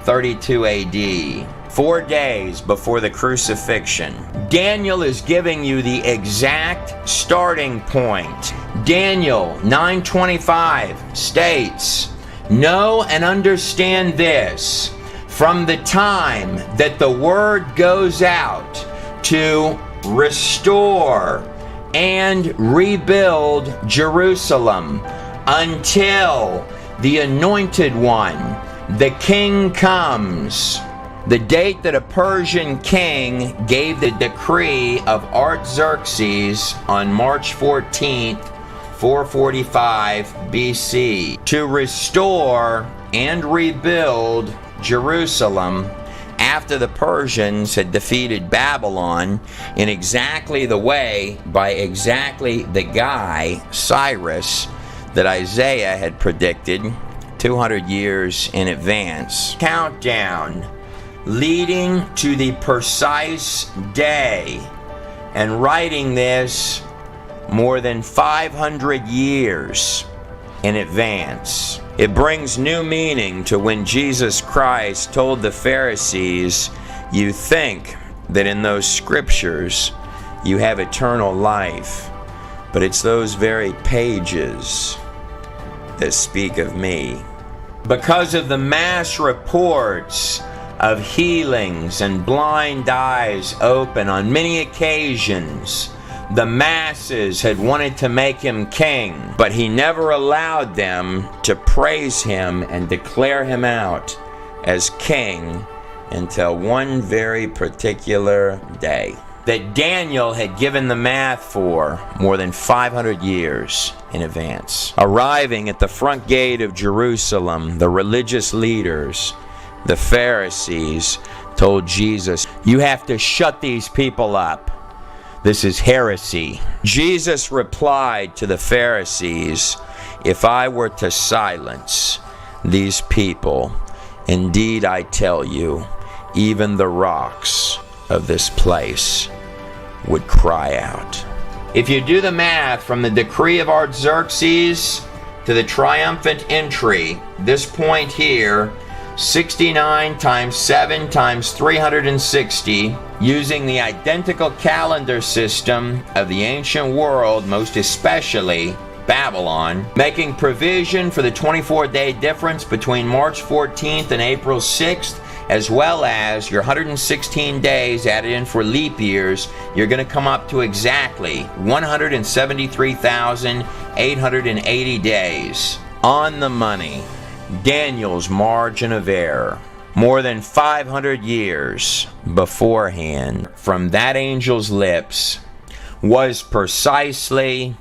32 AD. 4 days before the crucifixion. Daniel is giving you the exact starting point. Daniel 9:25 states, "Know and understand this, from the time that the word goes out to restore and rebuild Jerusalem until the Anointed One, the King, comes." The date that a Persian king gave the decree of Artaxerxes on March 14th, 445 BC, to restore and rebuild Jerusalem after the Persians had defeated Babylon in exactly the way, by exactly the guy, Cyrus, that Isaiah had predicted 200 years in advance. Countdown leading to the precise day, and writing this more than 500 years in advance. It brings new meaning to when Jesus Christ told the Pharisees, "You think that in those scriptures you have eternal life, but it's those very pages that speak of me." Because of the mass reports of healings and blind eyes open on many occasions, the masses had wanted to make him king, but he never allowed them to praise him and declare him out as king until one very particular day that Daniel had given the math for more than 500 years in advance. Arriving at the front gate of Jerusalem, the religious leaders, the Pharisees, told Jesus, "You have to shut these people up. This is heresy." Jesus replied to the Pharisees, "If I were to silence these people, indeed I tell you, even the rocks of this place would cry out." If you do the math from the decree of Artaxerxes to the triumphant entry, this point here, 69 times 7 times 360, using the identical calendar system of the ancient world, most especially Babylon, making provision for the 24-day difference between March 14th and April 6th, as well as your 116 days added in for leap years, you're going to come up to exactly 173,880 days. On the money. Daniel's margin of error, more than 500 years beforehand, from that angel's lips, was precisely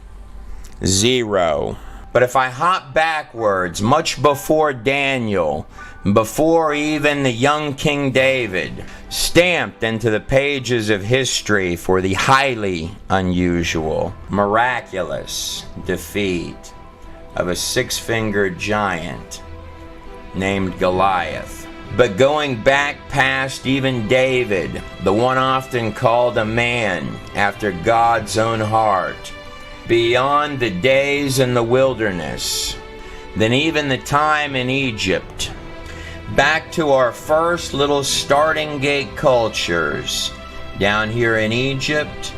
0. But if I hop backwards, much before Daniel, before even the young King David, stamped into the pages of history for the highly unusual, miraculous defeat, of a six-fingered giant named Goliath. But going back past even David, the one often called a man after God's own heart, beyond the days in the wilderness, then even the time in Egypt, back to our first little starting gate cultures, down here in Egypt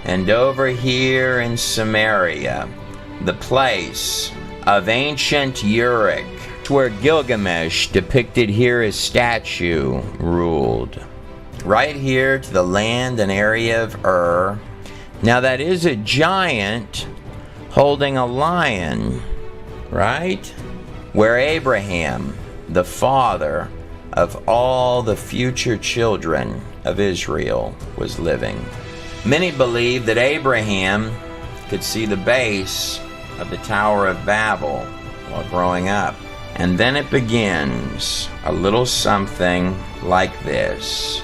and over here in Samaria, the place of ancient Uruk, where Gilgamesh, depicted here as statue, ruled. Right here to the land and area of Ur. Now that is a giant holding a lion, right? Where Abraham, the father of all the future children of Israel, was living. Many believe that Abraham could see the base of the Tower of Babel while growing up. And then it begins a little something like this.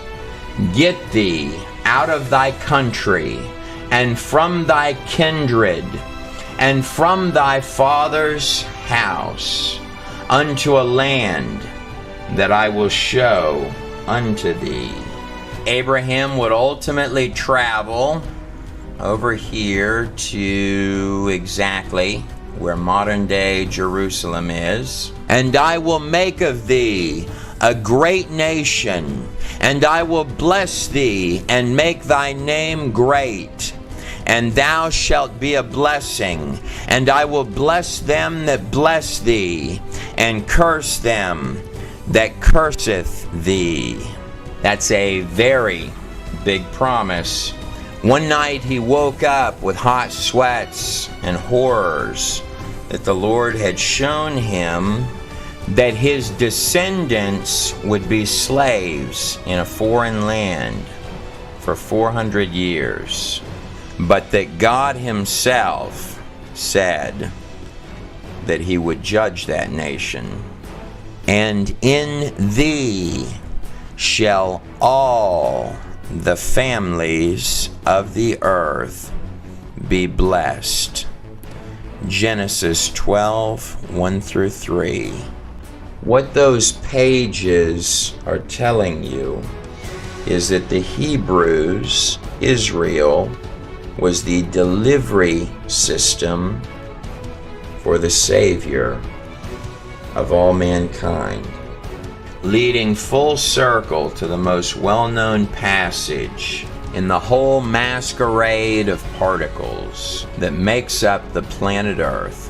Get thee out of thy country, and from thy kindred, and from thy father's house, unto a land that I will show unto thee. Abraham would ultimately travel over here to exactly where modern-day Jerusalem is. And I will make of thee a great nation, and I will bless thee and make thy name great, and thou shalt be a blessing. And I will bless them that bless thee, and curse them that curseth thee. That's a very big promise. One night he woke up with hot sweats and horrors that the Lord had shown him that his descendants would be slaves in a foreign land for 400 years, but that God himself said that he would judge that nation. And in thee shall all the families of the earth be blessed. Genesis 12, 1 through 3. What those pages are telling you is that the Hebrews, Israel, was the delivery system for the Savior of all mankind, leading full circle to the most well-known passage in the whole masquerade of particles that makes up the planet Earth.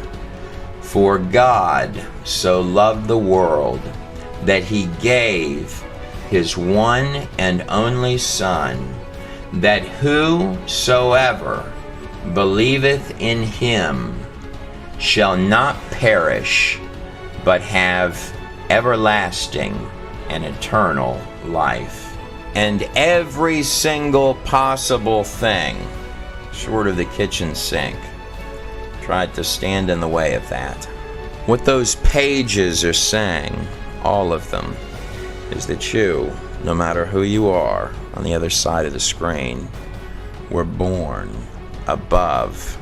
For God so loved the world that he gave his one and only Son, that whosoever believeth in him shall not perish, but have everlasting and eternal life. And every single possible thing, short of the kitchen sink, tried to stand in the way of that. What those pages are saying, all of them, is that you, no matter who you are on the other side of the screen, were born above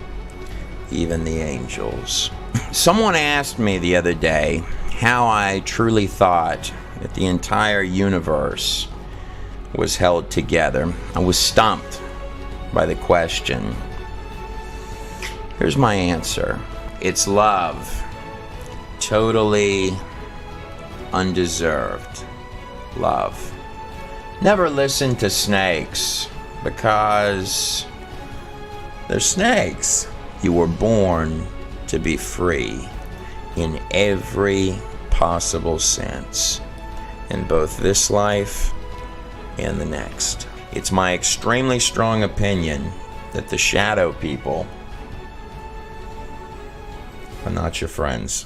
even the angels. Someone asked me the other day how I truly thought that the entire universe was held together. I was stumped by the question. Here's my answer. It's love. Totally undeserved love. Never listen to snakes, because they're snakes. You were born to be free in every possible sense, in both this life and the next. It's my extremely strong opinion that the shadow people are not your friends.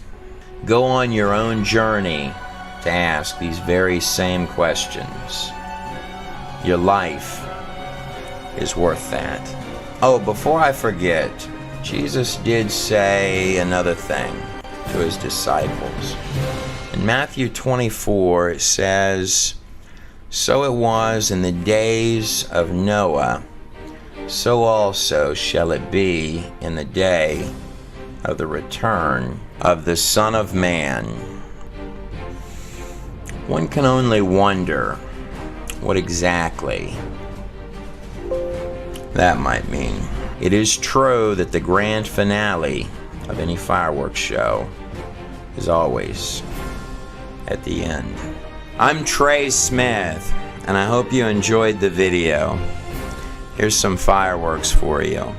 Go on your own journey to ask these very same questions. Your life is worth that. Oh, before I forget, Jesus did say another thing to his disciples. In Matthew 24, it says, "So it was in the days of Noah, so also shall it be in the day of the return of the Son of Man, one can only wonder what exactly that might mean. It is true that the grand finale of any fireworks show is always at the end. I'm Trey Smith, and I hope you enjoyed the video. Here's some fireworks for you,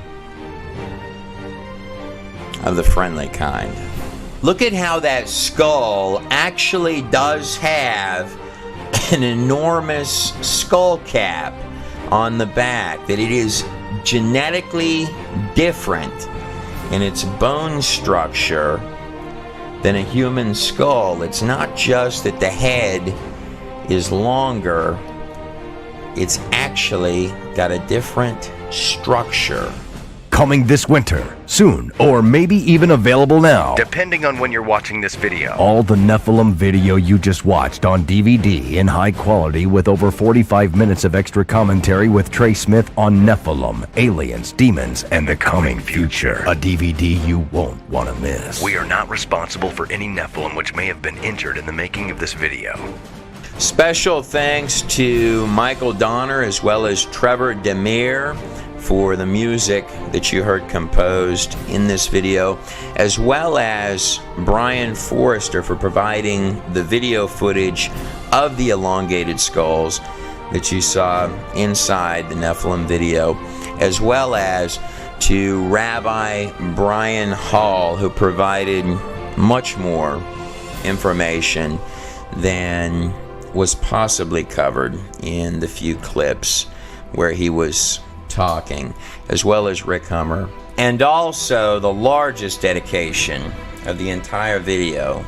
of the friendly kind. Look at how that skull actually does have an enormous skull cap on the back, that it is genetically different in its bone structure than a human skull. It's not just that the head is longer, it's actually got a different structure. Coming this winter, soon, or maybe even available now, depending on when you're watching this video. All the Nephilim video you just watched on DVD in high quality with over 45 minutes of extra commentary with Trey Smith on Nephilim, aliens, demons, and the coming future. A DVD you won't want to miss. We are not responsible for any Nephilim which may have been injured in the making of this video. Special thanks to Michael Donner as well as Trevor Demir for the music that you heard composed in this video, as well as Brian Forrester for providing the video footage of the elongated skulls that you saw inside the Nephilim video, as well as to Rabbi Brian Hall, who provided much more information than was possibly covered in the few clips where he was talking, as well as Rick Hummer. And also the largest dedication of the entire video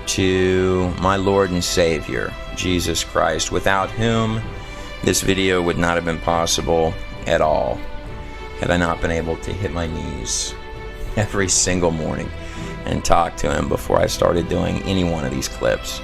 to my Lord and Savior, Jesus Christ, without whom this video would not have been possible at all, had I not been able to hit my knees every single morning and talk to him before I started doing any one of these clips.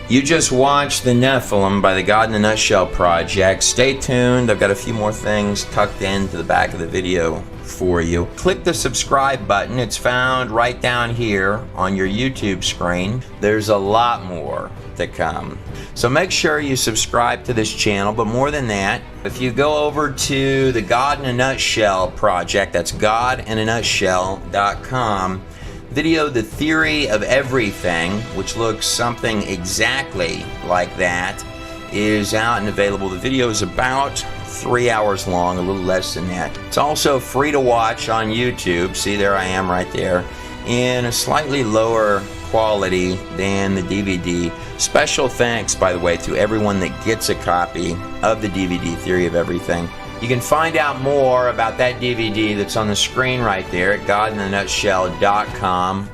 You just watched The Nephilim by the God in a Nutshell Project. Stay tuned. I've got a few more things tucked into the back of the video for you. Click the subscribe button. It's found right down here on your YouTube screen. There's a lot more to come. So make sure you subscribe to this channel, but more than that, if you go over to the God in a Nutshell Project, that's godinanutshell.com, video The Theory of Everything, which looks something exactly like that, is out and available. The video is about 3 hours long, a little less than that. It's also free to watch on YouTube. See, there I am right there, in a slightly lower quality than the DVD. Special thanks, by the way, to everyone that gets a copy of the DVD Theory of Everything. You can find out more about that DVD that's on the screen right there at godinanutshell.com,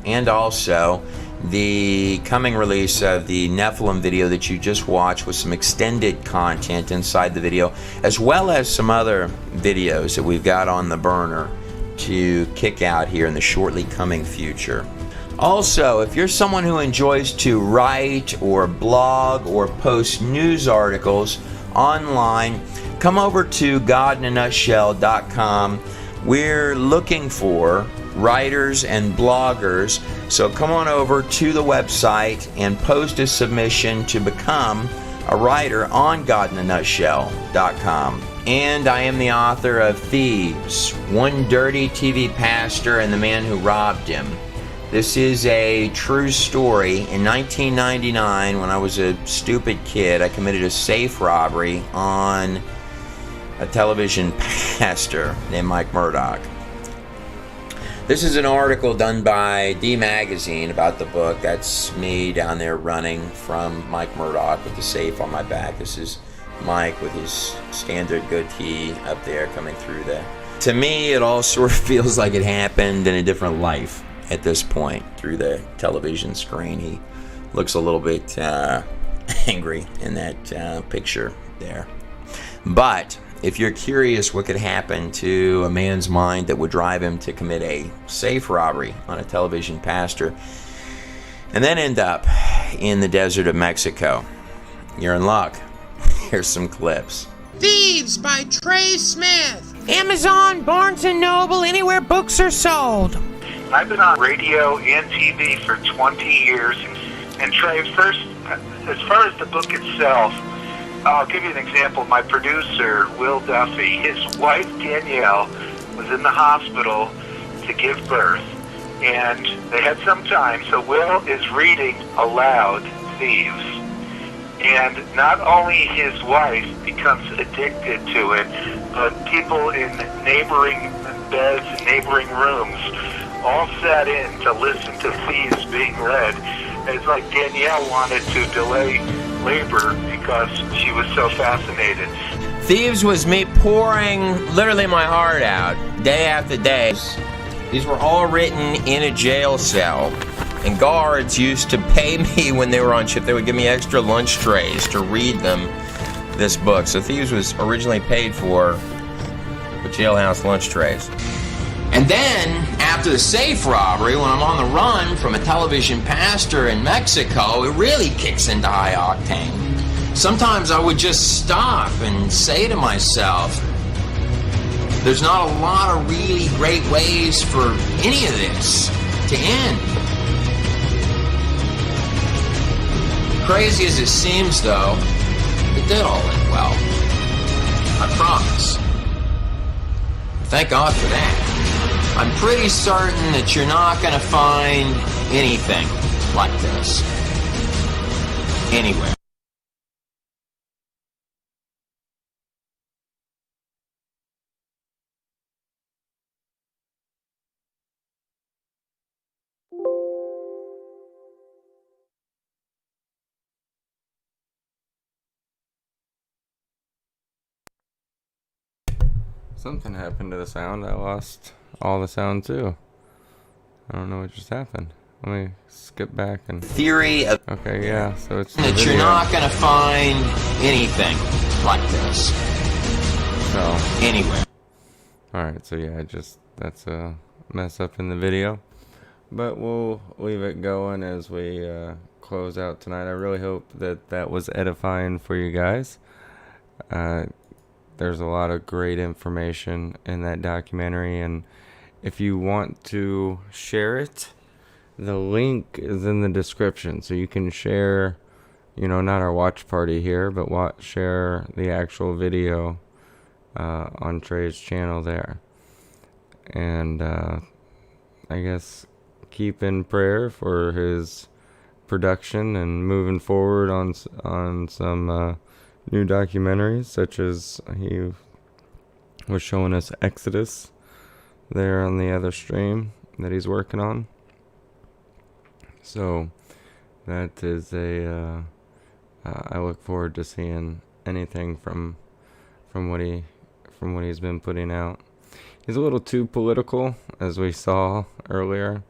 and also the coming release of the Nephilim video that you just watched with some extended content inside the video, as well as some other videos that we've got on the burner to kick out here in the shortly coming future. Also, if you're someone who enjoys to write or blog or post news articles online, come over to godinanutshell.com. We're looking for writers and bloggers, so come on over to the website and post a submission to become a writer on godinanutshell.com. And I am the author of Thieves, One Dirty TV Pastor and the Man Who Robbed Him. This is a true story. In 1999, when I was a stupid kid, I committed a safe robbery on a television pastor named Mike Murdoch. This is an article done by D Magazine about the book. That's me down there running from Mike Murdoch with the safe on my back. This is Mike with his standard goatee up there coming through there. To me, it all sort of feels like it happened in a different life at this point through the television screen. He looks a little bit angry in that picture there. But if you're curious what could happen to a man's mind that would drive him to commit a safe robbery on a television pastor and then end up in the desert of Mexico, you're in luck. Here's some clips. Thieves by Trey Smith. Amazon, Barnes & Noble, anywhere books are sold. I've been on radio and TV for 20 years. And Trey, first, as far as the book itself, I'll give you an example. My producer, Will Duffy, his wife, Danielle, was in the hospital to give birth. And they had some time, so Will is reading aloud Thieves. And not only his wife becomes addicted to it, but people in neighboring beds and neighboring rooms all sat in to listen to Thieves being read. It's like Danielle wanted to delay labor because she was so fascinated. Thieves was me pouring literally my heart out day after day. These were all written in a jail cell, and guards used to pay me when they were on shift. They would give me extra lunch trays to read them this book. So Thieves was originally paid for with jailhouse lunch trays. And then, after the safe robbery, when I'm on the run from a television pastor in Mexico, it really kicks into high octane. Sometimes I would just stop and say to myself, there's not a lot of really great ways for any of this to end. Crazy as it seems, though, it did all end well. I promise. Thank God for that. I'm pretty certain that you're not going to find anything like this anywhere. Something happened to the sound. I lost all the sound too. I don't know what just happened. Let me skip back and... Theory of... Okay, yeah, so it's... that you're not going to find anything like this So... anywhere. Alright, so yeah, that's a mess up in the video. But we'll leave it going as we close out tonight. I really hope that was edifying for you guys. There's a lot of great information in that documentary, and if you want to share it, the link is in the description, so you can share, not our watch party here, but share the actual video on Trey's channel there. And I guess keep in prayer for his production and moving forward on some new documentaries, such as he was showing us Exodus there on the other stream that he's working on. So that is I look forward to seeing anything from what he's been putting out. He's a little too political, as we saw earlier,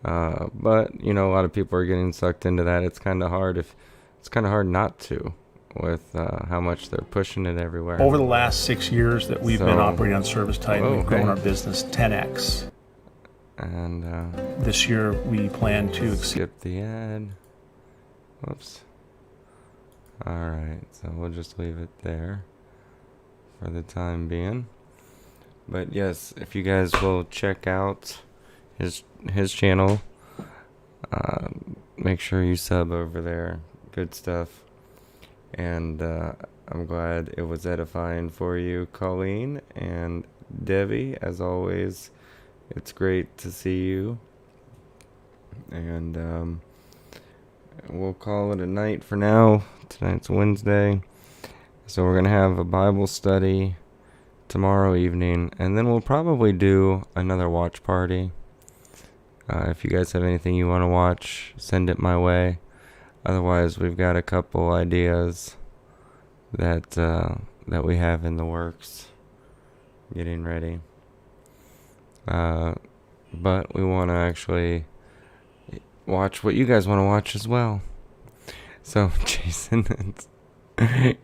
but a lot of people are getting sucked into that. It's kind of hard not to, with how much they're pushing it everywhere. Over the last 6 years that we've been operating on Service Titan, we've grown our business 10x. And this year we plan to skip the ad. Whoops. Alright, so we'll just leave it there for the time being. But yes, if you guys will check out his channel, make sure you sub over there. Good stuff. And I'm glad it was edifying for you, Colleen and Debbie. As always, it's great to see you. And we'll call it a night for now. Tonight's Wednesday, so we're going to have a Bible study tomorrow evening, and then we'll probably do another watch party. If you guys have anything you want to watch, send it my way. Otherwise, we've got a couple ideas that we have in the works, getting ready. But we want to actually watch what you guys want to watch as well. So, Jason, it's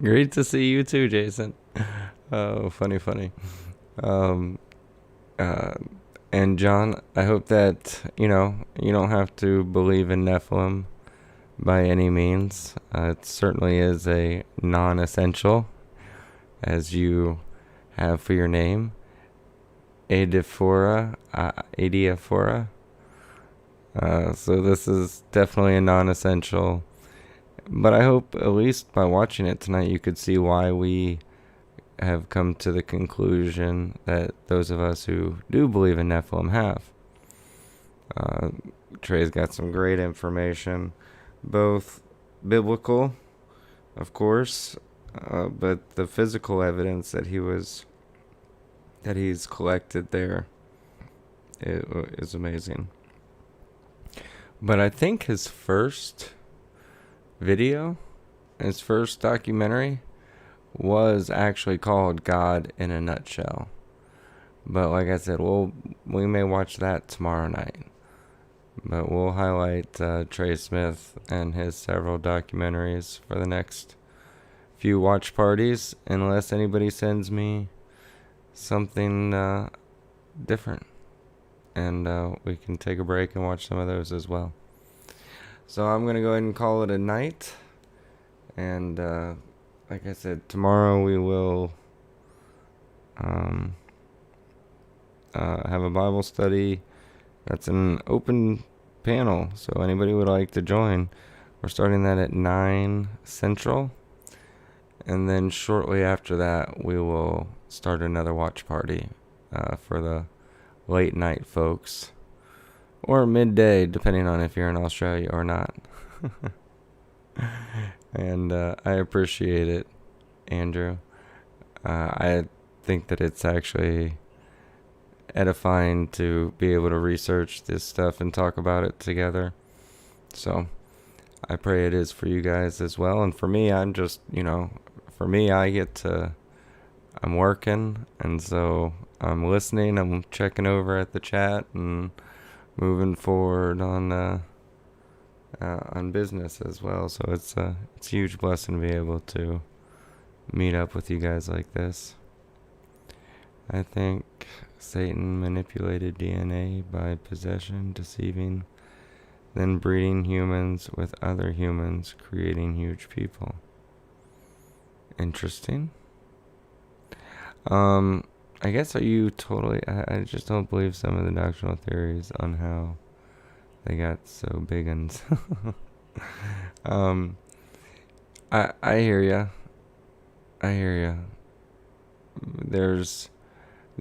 great to see you too, Jason. Oh, funny. And John, I hope that, you don't have to believe in Nephilim by any means. It certainly is a non-essential as you have for your name, Adiaphora. So this is definitely a non-essential, but I hope at least by watching it tonight you could see why we have come to the conclusion that those of us who do believe in Nephilim have. Trey's got some great information, both biblical, of course, but the physical evidence that he's collected there is amazing. But I think his first documentary was actually called God in a Nutshell. But like I said, we may watch that tomorrow night. But we'll highlight Trey Smith and his several documentaries for the next few watch parties, unless anybody sends me something different. And we can take a break and watch some of those as well. So I'm going to go ahead and call it a night. And like I said, tomorrow we will have a Bible study. That's an open panel, so anybody would like to join. We're starting that at 9 Central. And then shortly after that, we will start another watch party for the late night folks, or midday, depending on if you're in Australia or not. And I appreciate it, Andrew. I think that it's actually edifying to be able to research this stuff and talk about it together. So I pray it is for you guys as well. And for me, I'm just, I'm working, and so I'm listening, I'm checking over at the chat and moving forward on business as well. So it's a huge blessing to be able to meet up with you guys like this. I think Satan manipulated DNA by possession, deceiving, then breeding humans with other humans, creating huge people. Interesting. I guess I just don't believe some of the doctrinal theories on how they got so big uns. I hear ya.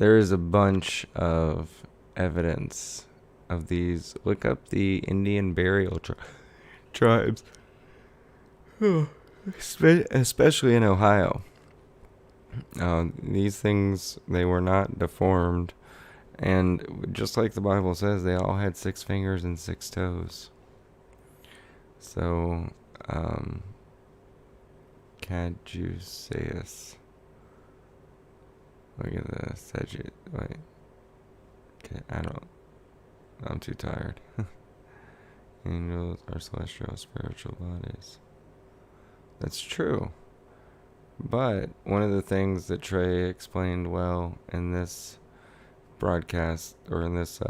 There is a bunch of evidence of these. Look up the Indian burial tribes, especially in Ohio. These things, they were not deformed, and just like the Bible says, they all had 6 fingers and 6 toes. So, Caduceus. Look at this. Wait. Okay, I'm too tired. Angels are celestial spiritual bodies. That's true. But one of the things that Trey explained well in this broadcast, or in this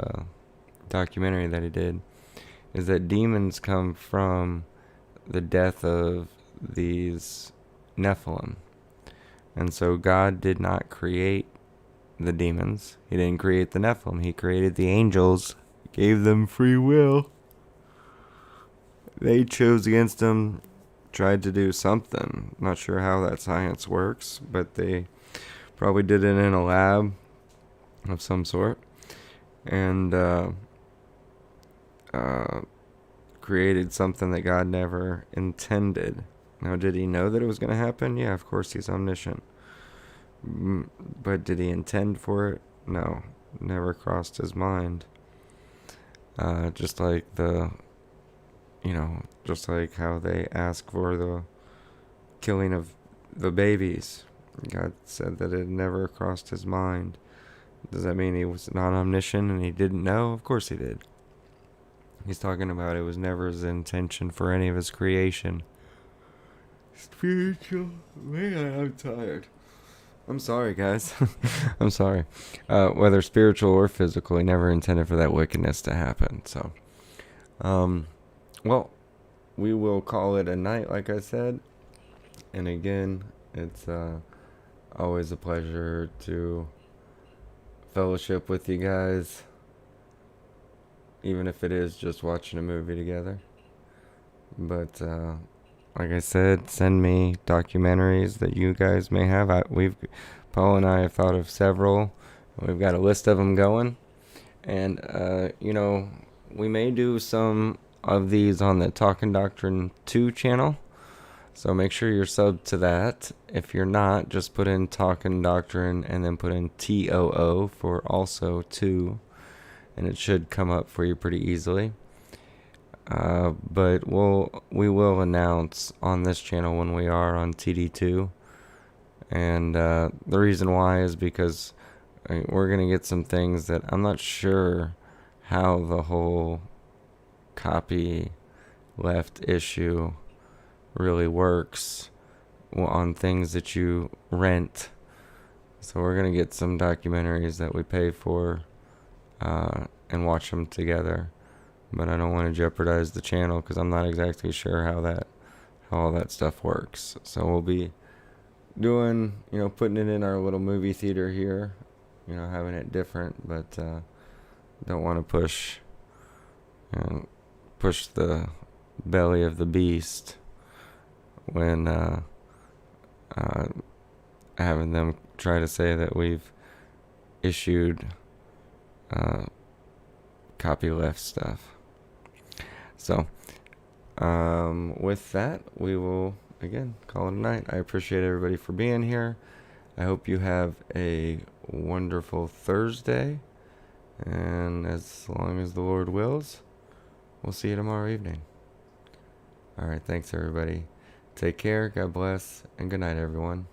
documentary that he did, is that demons come from the death of these Nephilim. And so God did not create the demons. He didn't create the Nephilim. He created the angels, gave them free will. They chose against him, tried to do something. Not sure how that science works, but they probably did it in a lab of some sort. And created something that God never intended. Now, did he know that it was going to happen? Yeah, of course, he's omniscient. But did he intend for it? No, never crossed his mind. Just like just like how they ask for the killing of the babies. God said that it never crossed his mind. Does that mean he was not omniscient and he didn't know? Of course he did. He's talking about it was never his intention for any of his creation. Spiritual. Man, I'm tired. I'm sorry, guys. I'm sorry. Whether spiritual or physical, he never intended for that wickedness to happen. So, well, we will call it a night, like I said. And again, it's Always a pleasure to fellowship with you guys, even if it is just watching a movie together. But like I said, send me documentaries that you guys may have. Paul and I have thought of several. We've got a list of them going, and we may do some of these on the Talking Doctrine 2 channel. So make sure you're subbed to that. If you're not, just put in Talking Doctrine and then put in TOO for also 2, and it should come up for you pretty easily. But we will announce on this channel when we are on TD2, and the reason why is because we're gonna get some things that I'm not sure how the whole copy left issue really works on things that you rent. So we're gonna get some documentaries that we pay for and watch them together. But I don't want to jeopardize the channel because I'm not exactly sure how all that stuff works. So we'll be doing, putting it in our little movie theater here, having it different, but don't want to push the belly of the beast when having them try to say that we've issued copyleft stuff. So, with that, we will, again, call it a night. I appreciate everybody for being here. I hope you have a wonderful Thursday. And as long as the Lord wills, we'll see you tomorrow evening. All right, thanks, everybody. Take care, God bless, and good night, everyone.